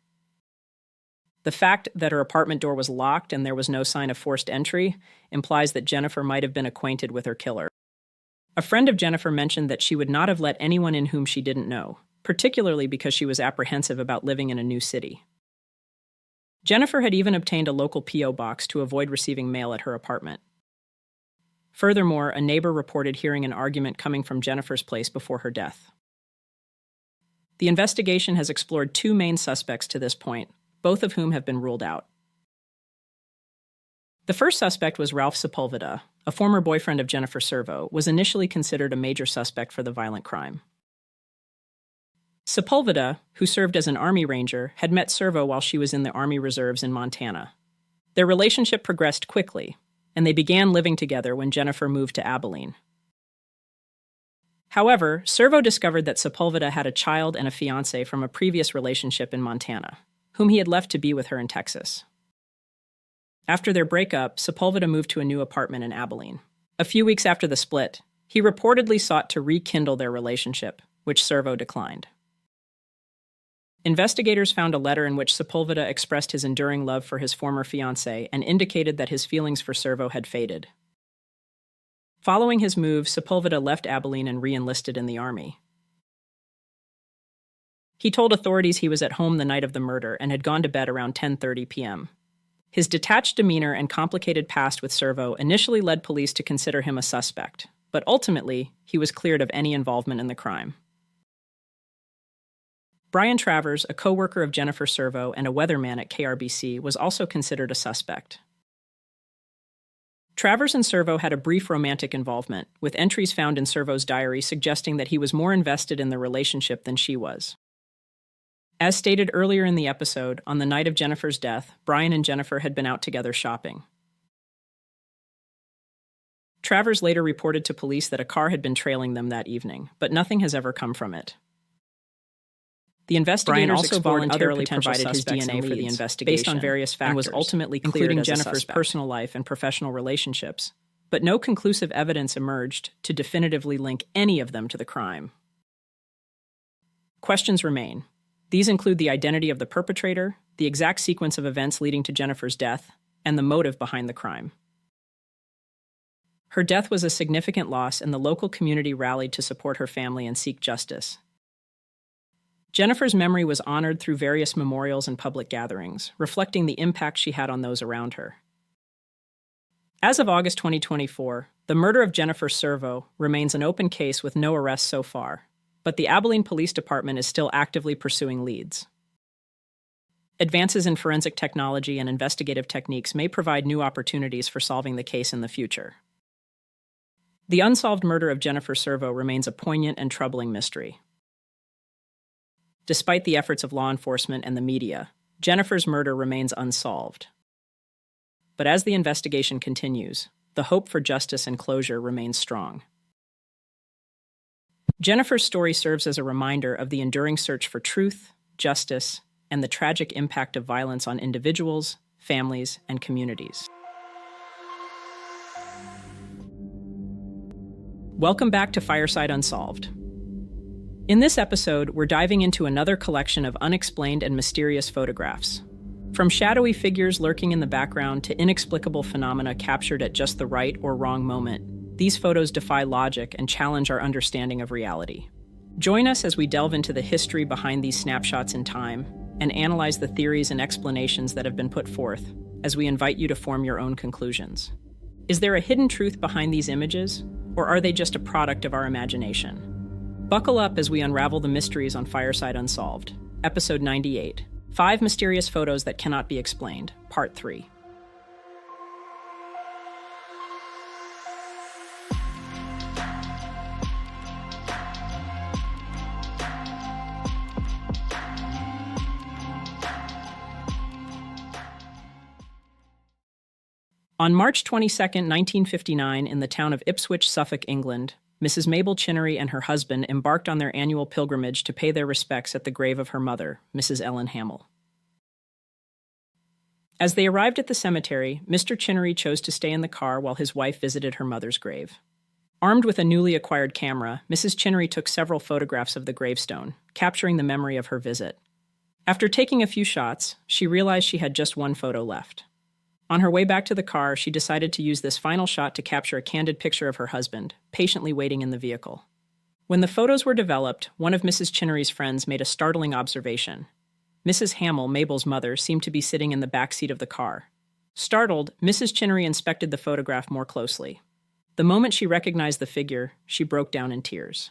The fact that her apartment door was locked and there was no sign of forced entry implies that Jennifer might have been acquainted with her killer. A friend of Jennifer mentioned that she would not have let anyone in whom she didn't know, particularly because she was apprehensive about living in a new city. Jennifer had even obtained a local P.O. box to avoid receiving mail at her apartment. Furthermore, a neighbor reported hearing an argument coming from Jennifer's place before her death. The investigation has explored 2 main suspects to this point, both of whom have been ruled out. The first suspect was Ralph Sepulveda, a former boyfriend of Jennifer Servo, was initially considered a major suspect for the violent crime. Sepulveda, who served as an Army Ranger, had met Servo while she was in the Army Reserves in Montana. Their relationship progressed quickly, and they began living together when Jennifer moved to Abilene. However, Servo discovered that Sepulveda had a child and a fiancé from a previous relationship in Montana, whom he had left to be with her in Texas. After their breakup, Sepulveda moved to a new apartment in Abilene. A few weeks after the split, he reportedly sought to rekindle their relationship, which Servo declined. Investigators found a letter in which Sepulveda expressed his enduring love for his former fiancée and indicated that his feelings for Servo had faded. Following his move, Sepulveda left Abilene and re-enlisted in the Army. He told authorities he was at home the night of the murder and had gone to bed around 10:30 p.m. His detached demeanor and complicated past with Servo initially led police to consider him a suspect, but ultimately, he was cleared of any involvement in the crime. Brian Travers, a co-worker of Jennifer Servo and a weatherman at KRBC, was also considered a suspect. Travers and Servo had a brief romantic involvement, with entries found in Servo's diary suggesting that he was more invested in the relationship than she was. As stated earlier in the episode, on the night of Jennifer's death, Brian and Jennifer had been out together shopping. Travers later reported to police that a car had been trailing them that evening, but nothing has ever come from it. The investigators also voluntarily provided his DNA for the investigation based on various factors and was ultimately cleared including Jennifer's personal life and professional relationships, but no conclusive evidence emerged to definitively link any of them to the crime. Questions remain. These include the identity of the perpetrator, the exact sequence of events leading to Jennifer's death, and the motive behind the crime. Her death was a significant loss, and the local community rallied to support her family and seek justice. Jennifer's memory was honored through various memorials and public gatherings, reflecting the impact she had on those around her. As of August 2024, the murder of Jennifer Servo remains an open case with no arrests so far, but the Abilene Police Department is still actively pursuing leads. Advances in forensic technology and investigative techniques may provide new opportunities for solving the case in the future. The unsolved murder of Jennifer Servo remains a poignant and troubling mystery. Despite the efforts of law enforcement and the media, Jennifer's murder remains unsolved. But as the investigation continues, the hope for justice and closure remains strong. Jennifer's story serves as a reminder of the enduring search for truth, justice, and the tragic impact of violence on individuals, families, and communities. Welcome back to Fireside Unsolved. In this episode, we're diving into another collection of unexplained and mysterious photographs. From shadowy figures lurking in the background to inexplicable phenomena captured at just the right or wrong moment, these photos defy logic and challenge our understanding of reality. Join us as we delve into the history behind these snapshots in time and analyze the theories and explanations that have been put forth, as we invite you to form your own conclusions. Is there a hidden truth behind these images, or are they just a product of our imagination? Buckle up as we unravel the mysteries on Fireside Unsolved, Episode 98, 5 Mysterious Photos That Cannot Be Explained, Part 3. On March 22, 1959, in the town of Ipswich, Suffolk, England, Mrs. Mabel Chinnery and her husband embarked on their annual pilgrimage to pay their respects at the grave of her mother, Mrs. Ellen Hamill. As they arrived at the cemetery, Mr. Chinnery chose to stay in the car while his wife visited her mother's grave. Armed with a newly acquired camera, Mrs. Chinnery took several photographs of the gravestone, capturing the memory of her visit. After taking a few shots, she realized she had just one photo left. On her way back to the car, she decided to use this final shot to capture a candid picture of her husband, patiently waiting in the vehicle. When the photos were developed, one of Mrs. Chinnery's friends made a startling observation. Mrs. Hamill, Mabel's mother, seemed to be sitting in the back seat of the car. Startled, Mrs. Chinnery inspected the photograph more closely. The moment she recognized the figure, she broke down in tears.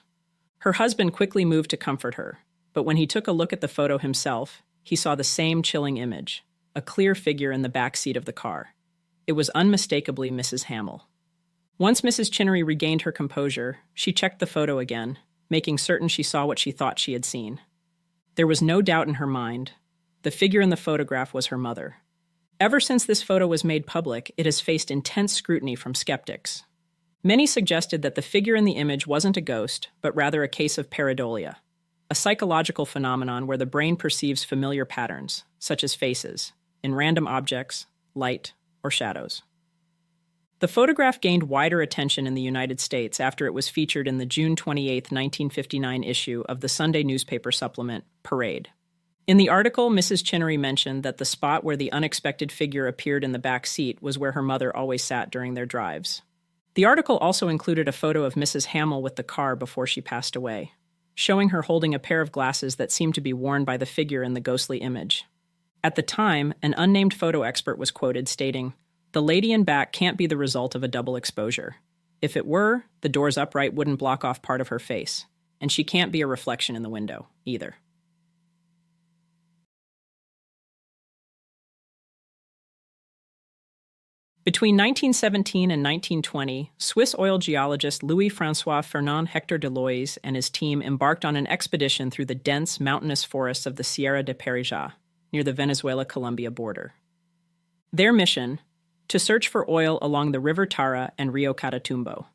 Her husband quickly moved to comfort her, but when he took a look at the photo himself, he saw the same chilling image. A clear figure in the back seat of the car. It was unmistakably Mrs. Hamill. Once Mrs. Chinnery regained her composure, she checked the photo again, making certain she saw what she thought she had seen. There was no doubt in her mind. The figure in the photograph was her mother. Ever since this photo was made public, it has faced intense scrutiny from skeptics. Many suggested that the figure in the image wasn't a ghost, but rather a case of pareidolia, a psychological phenomenon where the brain perceives familiar patterns, such as faces, in random objects, light, or shadows. The photograph gained wider attention in the United States after it was featured in the June 28, 1959 issue of the Sunday newspaper supplement, Parade. In the article, Mrs. Chinnery mentioned that the spot where the unexpected figure appeared in the back seat was where her mother always sat during their drives. The article also included a photo of Mrs. Hamill with the car before she passed away, showing her holding a pair of glasses that seemed to be worn by the figure in the ghostly image. At the time, an unnamed photo expert was quoted stating, "The lady in back can't be the result of a double exposure. If it were, the door's upright wouldn't block off part of her face, and she can't be a reflection in the window, either." Between 1917 and 1920, Swiss oil geologist Louis-François Fernand Hector Deloise and his team embarked on an expedition through the dense, mountainous forests of the Sierra de Perijá, near the Venezuela-Colombia border. Their mission, to search for oil along the River Tara and Rio Catatumbo.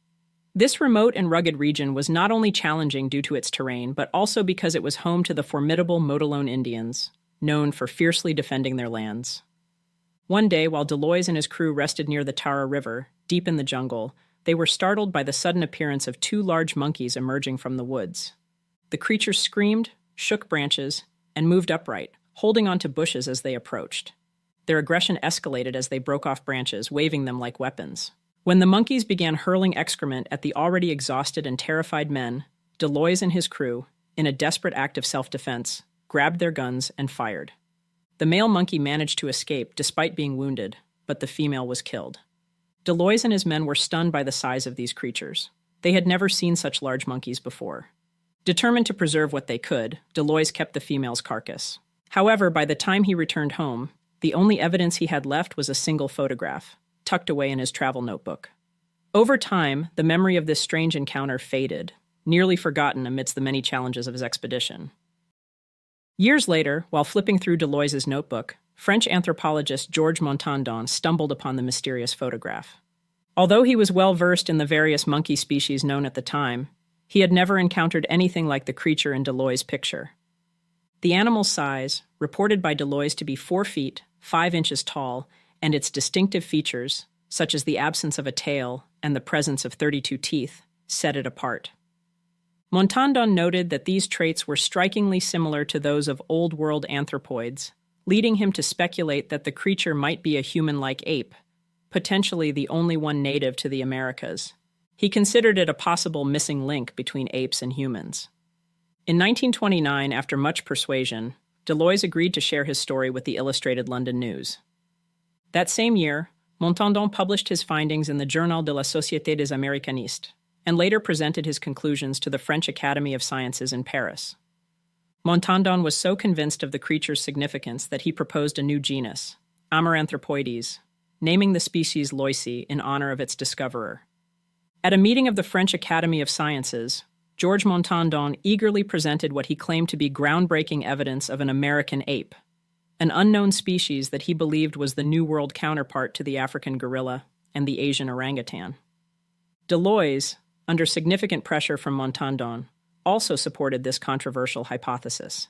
This remote and rugged region was not only challenging due to its terrain, but also because it was home to the formidable Motilone Indians, known for fiercely defending their lands. One day, while Deloise and his crew rested near the Tara River, deep in the jungle, they were startled by the sudden appearance of 2 large monkeys emerging from the woods. The creatures screamed, shook branches, and moved upright, holding onto bushes as they approached. Their aggression escalated as they broke off branches, waving them like weapons. When the monkeys began hurling excrement at the already exhausted and terrified men, Deloise and his crew, in a desperate act of self-defense, grabbed their guns and fired. The male monkey managed to escape despite being wounded, but the female was killed. Deloise and his men were stunned by the size of these creatures. They had never seen such large monkeys before. Determined to preserve what they could, Deloise kept the female's carcass. However, by the time he returned home, the only evidence he had left was a single photograph, tucked away in his travel notebook. Over time, the memory of this strange encounter faded, nearly forgotten amidst the many challenges of his expedition. Years later, while flipping through Deloise's notebook, French anthropologist Georges Montandon stumbled upon the mysterious photograph. Although he was well versed in the various monkey species known at the time, he had never encountered anything like the creature in Deloise's picture. The animal's size, reported by Deloise to be 4 feet, 5 inches tall, and its distinctive features, such as the absence of a tail and the presence of 32 teeth, set it apart. Montandon noted that these traits were strikingly similar to those of Old World anthropoids, leading him to speculate that the creature might be a human-like ape, potentially the only one native to the Americas. He considered it a possible missing link between apes and humans. In 1929, after much persuasion, Deloise agreed to share his story with the Illustrated London News. That same year, Montandon published his findings in the Journal de la Société des Americanistes, and later presented his conclusions to the French Academy of Sciences in Paris. Montandon was so convinced of the creature's significance that he proposed a new genus, Amaranthropoides, naming the species Loicy in honor of its discoverer. At a meeting of the French Academy of Sciences, Georges Montandon eagerly presented what he claimed to be groundbreaking evidence of an American ape, an unknown species that he believed was the New World counterpart to the African gorilla and the Asian orangutan. Deleuze, under significant pressure from Montandon, also supported this controversial hypothesis.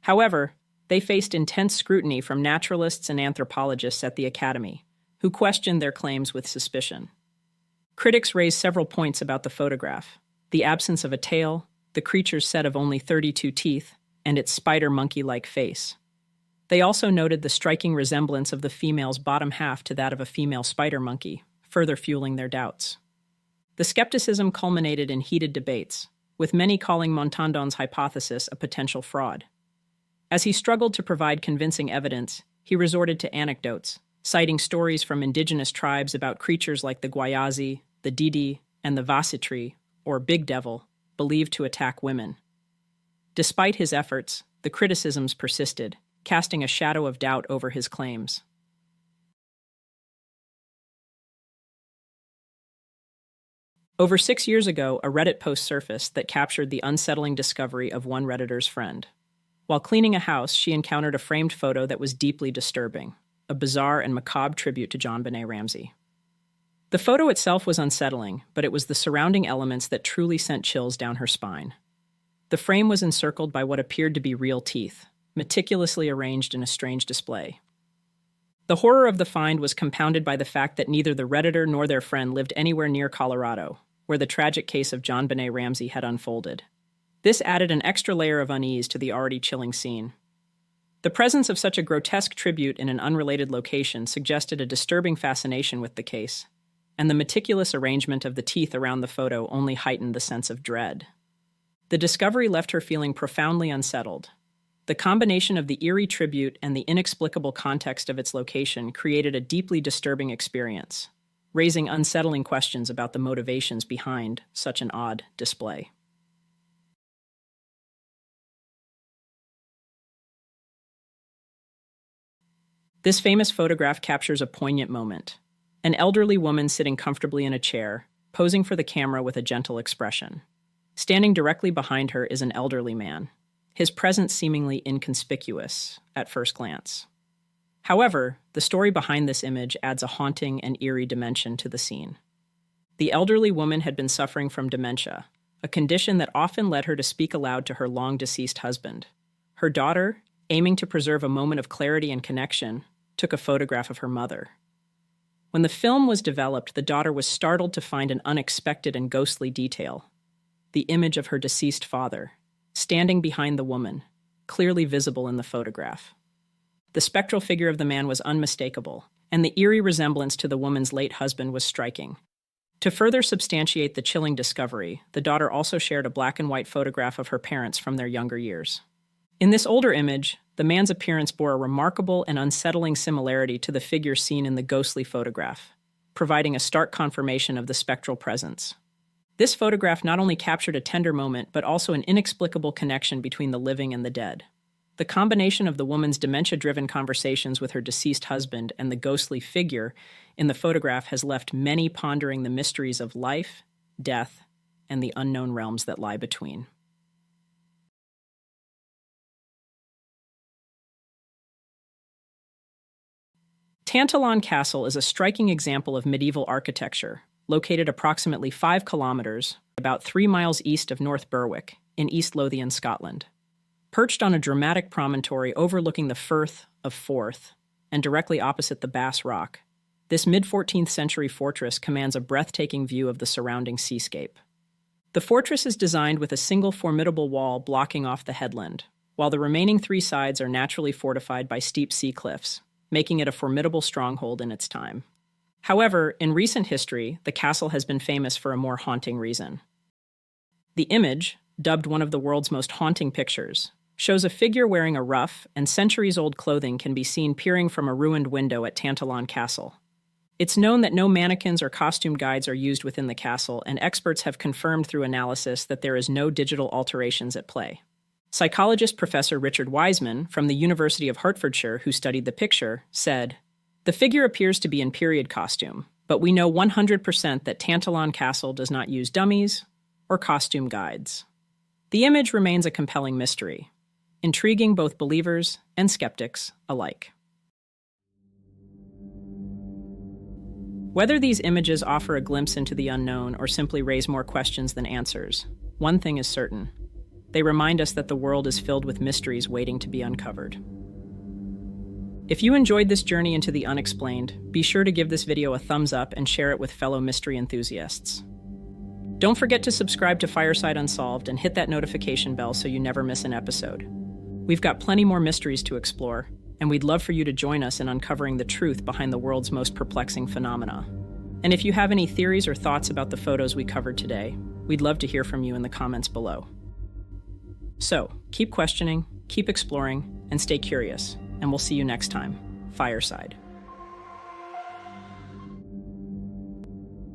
However, they faced intense scrutiny from naturalists and anthropologists at the Academy, who questioned their claims with suspicion. Critics raised several points about the photograph: the absence of a tail, the creature's set of only 32 teeth, and its spider-monkey-like face. They also noted the striking resemblance of the female's bottom half to that of a female spider monkey, further fueling their doubts. The skepticism culminated in heated debates, with many calling Montandon's hypothesis a potential fraud. As he struggled to provide convincing evidence, he resorted to anecdotes, citing stories from indigenous tribes about creatures like the Guayazi, the Didi, and the Vasitri, or Big Devil, believed to attack women. Despite his efforts, the criticisms persisted, casting a shadow of doubt over his claims. Over 6 years ago, a Reddit post surfaced that captured the unsettling discovery of one Redditor's friend. While cleaning a house, she encountered a framed photo that was deeply disturbing, a bizarre and macabre tribute to JonBenet Ramsey. The photo itself was unsettling, but it was the surrounding elements that truly sent chills down her spine. The frame was encircled by what appeared to be real teeth, meticulously arranged in a strange display. The horror of the find was compounded by the fact that neither the Redditor nor their friend lived anywhere near Colorado, where the tragic case of JonBenet Ramsey had unfolded. This added an extra layer of unease to the already chilling scene. The presence of such a grotesque tribute in an unrelated location suggested a disturbing fascination with the case, and the meticulous arrangement of the teeth around the photo only heightened the sense of dread. The discovery left her feeling profoundly unsettled. The combination of the eerie tribute and the inexplicable context of its location created a deeply disturbing experience, raising unsettling questions about the motivations behind such an odd display. This famous photograph captures a poignant moment. An elderly woman sitting comfortably in a chair, posing for the camera with a gentle expression. Standing directly behind her is an elderly man, his presence seemingly inconspicuous at first glance. However, the story behind this image adds a haunting and eerie dimension to the scene. The elderly woman had been suffering from dementia, a condition that often led her to speak aloud to her long-deceased husband. Her daughter, aiming to preserve a moment of clarity and connection, took a photograph of her mother. When the film was developed, the daughter was startled to find an unexpected and ghostly detail: the image of her deceased father, standing behind the woman, clearly visible in the photograph. The spectral figure of the man was unmistakable, and the eerie resemblance to the woman's late husband was striking. To further substantiate the chilling discovery, the daughter also shared a black and white photograph of her parents from their younger years. In this older image, the man's appearance bore a remarkable and unsettling similarity to the figure seen in the ghostly photograph, providing a stark confirmation of the spectral presence. This photograph not only captured a tender moment, but also an inexplicable connection between the living and the dead. The combination of the woman's dementia-driven conversations with her deceased husband and the ghostly figure in the photograph has left many pondering the mysteries of life, death, and the unknown realms that lie between. Tantallon Castle is a striking example of medieval architecture, located approximately 5 kilometers, about 3 miles east of North Berwick, in East Lothian, Scotland. Perched on a dramatic promontory overlooking the Firth of Forth and directly opposite the Bass Rock, this mid-14th century fortress commands a breathtaking view of the surrounding seascape. The fortress is designed with a single formidable wall blocking off the headland, while the remaining 3 sides are naturally fortified by steep sea cliffs, making it a formidable stronghold in its time. However, in recent history, the castle has been famous for a more haunting reason. The image, dubbed one of the world's most haunting pictures, shows a figure wearing a ruff, and centuries-old clothing can be seen peering from a ruined window at Tantallon Castle. It's known that no mannequins or costume guides are used within the castle, and experts have confirmed through analysis that there is no digital alterations at play. Psychologist Professor Richard Wiseman from the University of Hertfordshire, who studied the picture, said, "The figure appears to be in period costume, but we know 100% that Tantallon Castle does not use dummies or costume guides." The image remains a compelling mystery, intriguing both believers and skeptics alike. Whether these images offer a glimpse into the unknown or simply raise more questions than answers, one thing is certain. They remind us that the world is filled with mysteries waiting to be uncovered. If you enjoyed this journey into the unexplained, be sure to give this video a thumbs up and share it with fellow mystery enthusiasts. Don't forget to subscribe to Fireside Unsolved and hit that notification bell so you never miss an episode. We've got plenty more mysteries to explore, and we'd love for you to join us in uncovering the truth behind the world's most perplexing phenomena. And if you have any theories or thoughts about the photos we covered today, we'd love to hear from you in the comments below. So, keep questioning, keep exploring, and stay curious, and we'll see you next time. Fireside.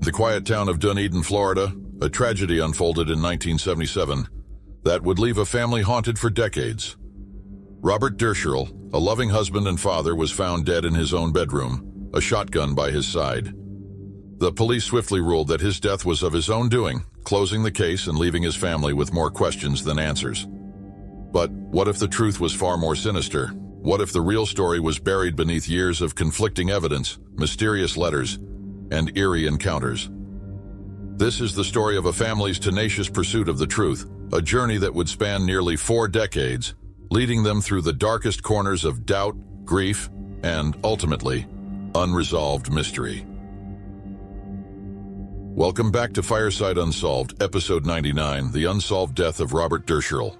The quiet town of Dunedin, Florida, a tragedy unfolded in 1977 that would leave a family haunted for decades. Robert Dirscherl, a loving husband and father, was found dead in his own bedroom, a shotgun by his side. The police swiftly ruled that his death was of his own doing, closing the case and leaving his family with more questions than answers. But what if the truth was far more sinister? What if the real story was buried beneath years of conflicting evidence, mysterious letters, and eerie encounters? This is the story of a family's tenacious pursuit of the truth, a journey that would span nearly 4 decades, leading them through the darkest corners of doubt, grief, and, ultimately, unresolved mystery. Welcome back to Fireside Unsolved, Episode 99, The Unsolved Death of Robert Dirscherl.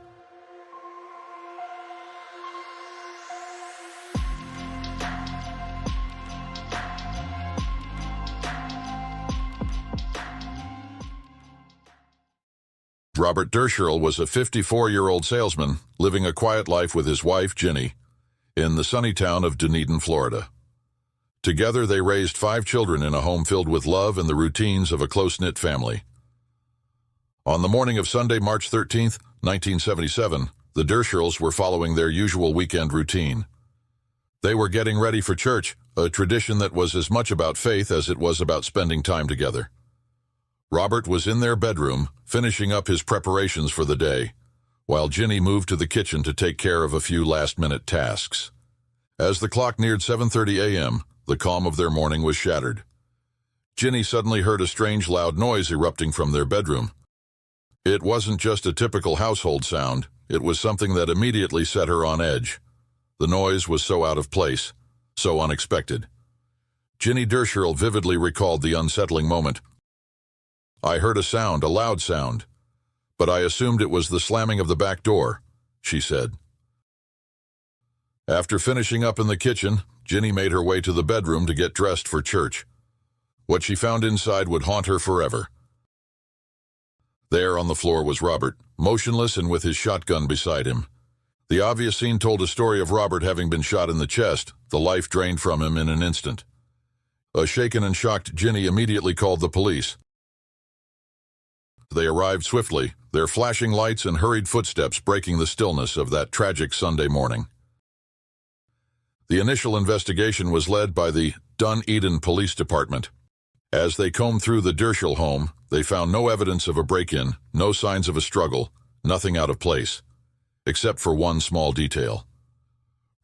Robert Dirscherl was a 54-year-old salesman living a quiet life with his wife, Ginny, in the sunny town of Dunedin, Florida. Together, they raised 5 children in a home filled with love and the routines of a close-knit family. On the morning of Sunday, March 13, 1977, the Dirscherls were following their usual weekend routine. They were getting ready for church, a tradition that was as much about faith as it was about spending time together. Robert was in their bedroom, finishing up his preparations for the day, while Ginny moved to the kitchen to take care of a few last-minute tasks. As the clock neared 7:30 a.m., the calm of their morning was shattered. Ginny suddenly heard a strange loud noise erupting from their bedroom. It wasn't just a typical household sound, it was something that immediately set her on edge. The noise was so out of place, so unexpected. Ginny Dirscherl vividly recalled the unsettling moment. "I heard a sound, a loud sound, but I assumed it was the slamming of the back door," she said. After finishing up in the kitchen, Ginny made her way to the bedroom to get dressed for church. What she found inside would haunt her forever. There on the floor was Robert, motionless and with his shotgun beside him. The obvious scene told a story of Robert having been shot in the chest, the life drained from him in an instant. A shaken and shocked Ginny immediately called the police. They arrived swiftly, their flashing lights and hurried footsteps breaking the stillness of that tragic Sunday morning. The initial investigation was led by the Dunedin Police Department. As they combed through the Dirscherl home, they found no evidence of a break-in, no signs of a struggle, nothing out of place, except for one small detail.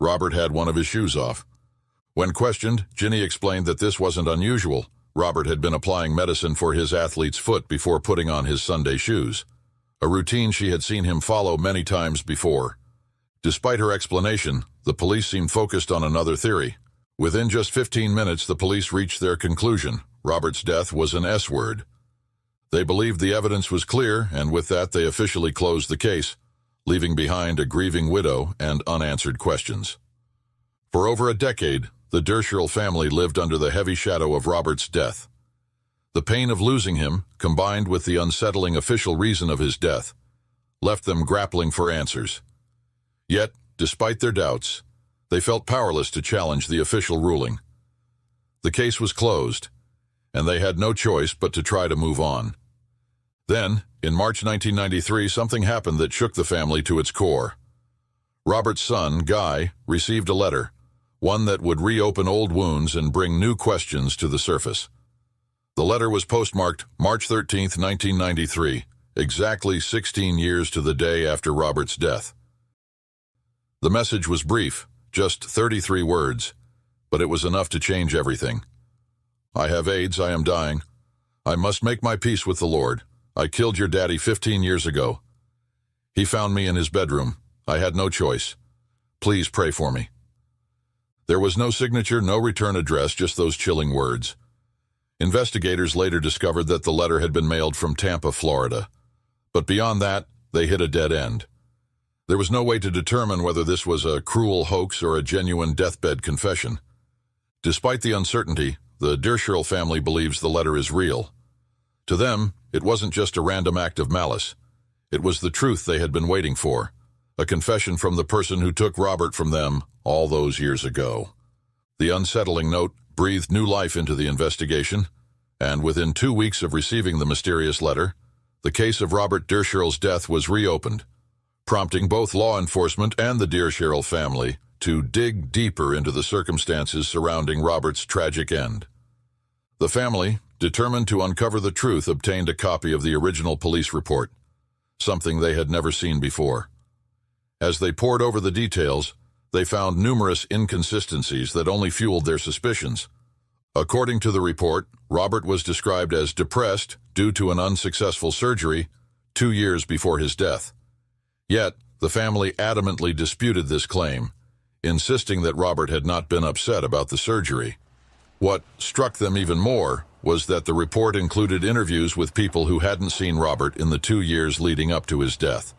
Robert had one of his shoes off. When questioned, Ginny explained that this wasn't unusual. Robert had been applying medicine for his athlete's foot before putting on his Sunday shoes, a routine she had seen him follow many times before. Despite her explanation, the police seemed focused on another theory. Within just 15 minutes, the police reached their conclusion. Robert's death was an S-word. They believed the evidence was clear, and with that they officially closed the case, leaving behind a grieving widow and unanswered questions. For over a decade, the Dirscherl family lived under the heavy shadow of Robert's death. The pain of losing him, combined with the unsettling official reason of his death, left them grappling for answers. Yet, despite their doubts, they felt powerless to challenge the official ruling. The case was closed, and they had no choice but to try to move on. Then, in March 1993, something happened that shook the family to its core. Robert's son, Guy, received a letter, one that would reopen old wounds and bring new questions to the surface. The letter was postmarked March 13, 1993, exactly 16 years to the day after Robert's death. The message was brief, just 33 words, but it was enough to change everything. I have AIDS, I am dying. I must make my peace with the Lord. I killed your daddy 15 years ago. He found me in his bedroom. I had no choice. Please pray for me. There was no signature, no return address, just those chilling words. Investigators later discovered that the letter had been mailed from Tampa, Florida. But beyond that, they hit a dead end. There was no way to determine whether this was a cruel hoax or a genuine deathbed confession. Despite the uncertainty, the Dirscherl family believes the letter is real. To them, it wasn't just a random act of malice. It was the truth they had been waiting for, a confession from the person who took Robert from them all those years ago. The unsettling note breathed new life into the investigation, and within 2 weeks of receiving the mysterious letter, the case of Robert Dirscherl's death was reopened, prompting both law enforcement and the Dirscherl family to dig deeper into the circumstances surrounding Robert's tragic end. The family, determined to uncover the truth, obtained a copy of the original police report, something they had never seen before. As they pored over the details, they found numerous inconsistencies that only fueled their suspicions. According to the report, Robert was described as depressed due to an unsuccessful surgery 2 years before his death. Yet, the family adamantly disputed this claim, insisting that Robert had not been upset about the surgery. What struck them even more was that the report included interviews with people who hadn't seen Robert in the 2 years leading up to his death.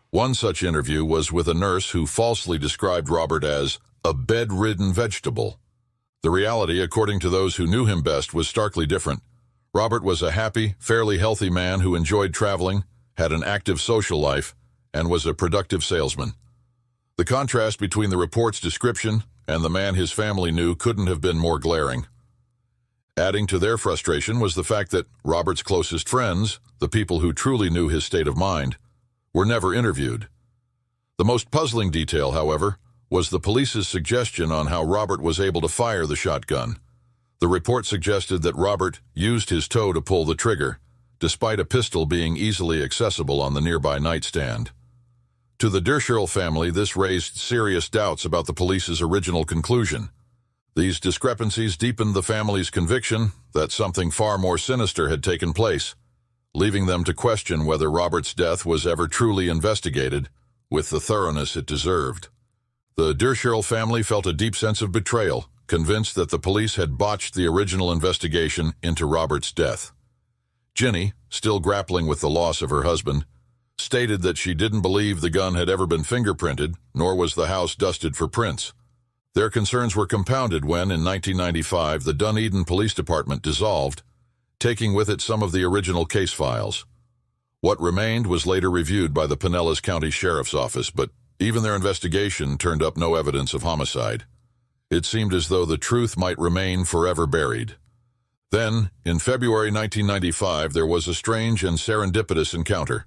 One such interview was with a nurse who falsely described Robert as a bedridden vegetable. The reality, according to those who knew him best, was starkly different. Robert was a happy, fairly healthy man who enjoyed traveling, had an active social life, and was a productive salesman. The contrast between the report's description and the man his family knew couldn't have been more glaring. Adding to their frustration was the fact that Robert's closest friends, the people who truly knew his state of mind, were never interviewed. The most puzzling detail, however, was the police's suggestion on how Robert was able to fire the shotgun. The report suggested that Robert used his toe to pull the trigger, despite a pistol being easily accessible on the nearby nightstand. To the Dirscherl family, this raised serious doubts about the police's original conclusion. These discrepancies deepened the family's conviction that something far more sinister had taken place, leaving them to question whether Robert's death was ever truly investigated with the thoroughness it deserved. The Dirscherl family felt a deep sense of betrayal, convinced that the police had botched the original investigation into Robert's death. Ginny, still grappling with the loss of her husband, stated that she didn't believe the gun had ever been fingerprinted, nor was the house dusted for prints. Their concerns were compounded when, in 1995, the Dunedin Police Department dissolved, taking with it some of the original case files. What remained was later reviewed by the Pinellas County Sheriff's Office, but even their investigation turned up no evidence of homicide. It seemed as though the truth might remain forever buried. Then, in February 1995, there was a strange and serendipitous encounter.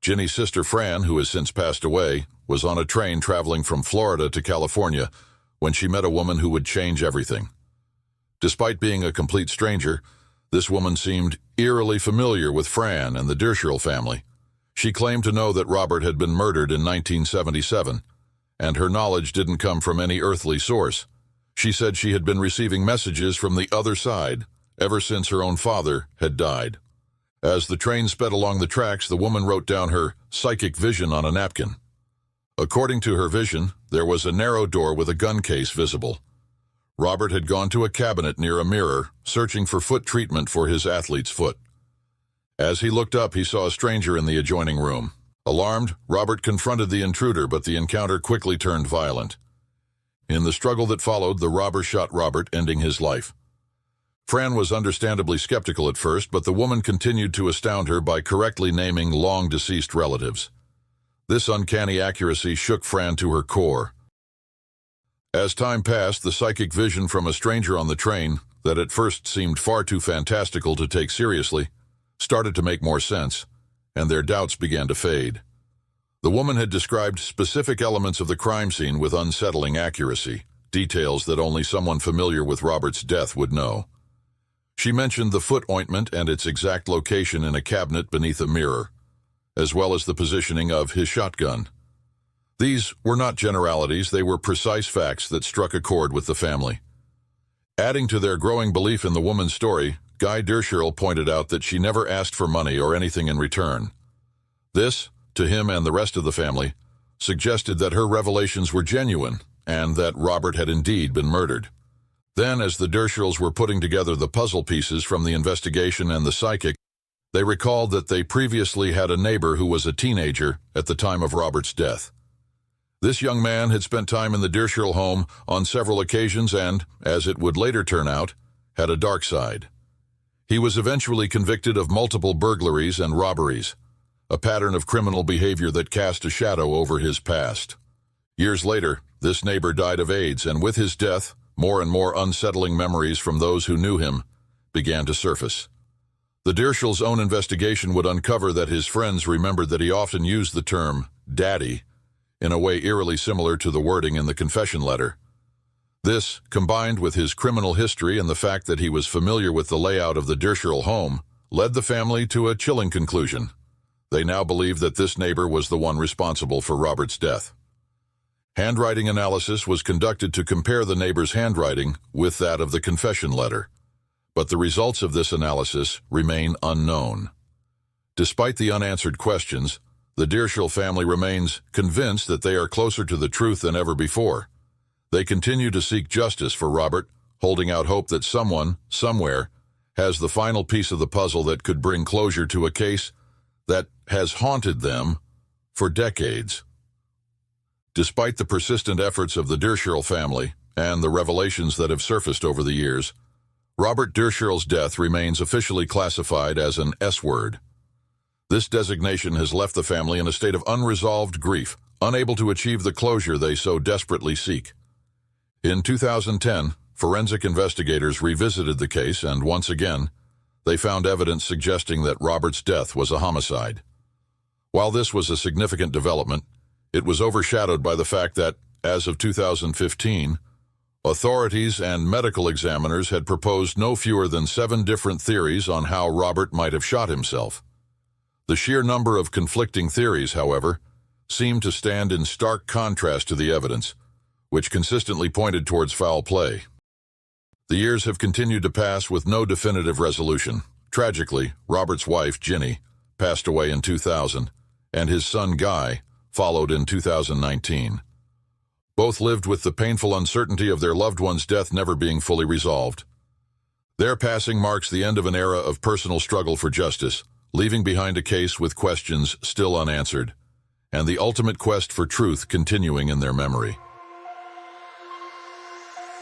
Ginny's sister Fran, who has since passed away, was on a train traveling from Florida to California when she met a woman who would change everything. Despite being a complete stranger, this woman seemed eerily familiar with Fran and the Dirscherl family. She claimed to know that Robert had been murdered in 1977, and her knowledge didn't come from any earthly source. She said she had been receiving messages from the other side ever since her own father had died. As the train sped along the tracks, the woman wrote down her psychic vision on a napkin. According to her vision, there was a narrow door with a gun case visible. Robert had gone to a cabinet near a mirror, searching for foot treatment for his athlete's foot. As he looked up, he saw a stranger in the adjoining room. Alarmed, Robert confronted the intruder, but the encounter quickly turned violent. In the struggle that followed, the robber shot Robert, ending his life. Fran was understandably skeptical at first, but the woman continued to astound her by correctly naming long-deceased relatives. This uncanny accuracy shook Fran to her core. As time passed, the psychic vision from a stranger on the train, that at first seemed far too fantastical to take seriously, started to make more sense, and their doubts began to fade. The woman had described specific elements of the crime scene with unsettling accuracy, details that only someone familiar with Robert's death would know. She mentioned the foot ointment and its exact location in a cabinet beneath a mirror, as well as the positioning of his shotgun. These were not generalities, they were precise facts that struck a chord with the family. Adding to their growing belief in the woman's story, Guy Dirscherl pointed out that she never asked for money or anything in return. This, to him and the rest of the family, suggested that her revelations were genuine and that Robert had indeed been murdered. Then, as the Dirscherls were putting together the puzzle pieces from the investigation and the psychic, they recalled that they previously had a neighbor who was a teenager at the time of Robert's death. This young man had spent time in the Dirscherl home on several occasions and, as it would later turn out, had a dark side. He was eventually convicted of multiple burglaries and robberies, a pattern of criminal behavior that cast a shadow over his past. Years later, this neighbor died of AIDS, and with his death, more and more unsettling memories from those who knew him began to surface. The Dirschel's own investigation would uncover that his friends remembered that he often used the term "daddy" in a way eerily similar to the wording in the confession letter. This, combined with his criminal history and the fact that he was familiar with the layout of the Dirscherl home, led the family to a chilling conclusion. They now believed that this neighbor was the one responsible for Robert's death. Handwriting analysis was conducted to compare the neighbor's handwriting with that of the confession letter, but the results of this analysis remain unknown. Despite the unanswered questions, the Dirscherl family remains convinced that they are closer to the truth than ever before. They continue to seek justice for Robert, holding out hope that someone, somewhere, has the final piece of the puzzle that could bring closure to a case that has haunted them for decades. Despite the persistent efforts of the Dirscherl family and the revelations that have surfaced over the years, Robert Dirscherl's death remains officially classified as an S-word. This designation has left the family in a state of unresolved grief, unable to achieve the closure they so desperately seek. In 2010, forensic investigators revisited the case, and once again, they found evidence suggesting that Robert's death was a homicide. While this was a significant development, it was overshadowed by the fact that, as of 2015, authorities and medical examiners had proposed no fewer than 7 different theories on how Robert might have shot himself. The sheer number of conflicting theories, however, seemed to stand in stark contrast to the evidence, which consistently pointed towards foul play. The years have continued to pass with no definitive resolution. Tragically, Robert's wife, Ginny, passed away in 2000, and his son, Guy, followed in 2019. Both lived with the painful uncertainty of their loved one's death never being fully resolved. Their passing marks the end of an era of personal struggle for justice, leaving behind a case with questions still unanswered, and the ultimate quest for truth continuing in their memory.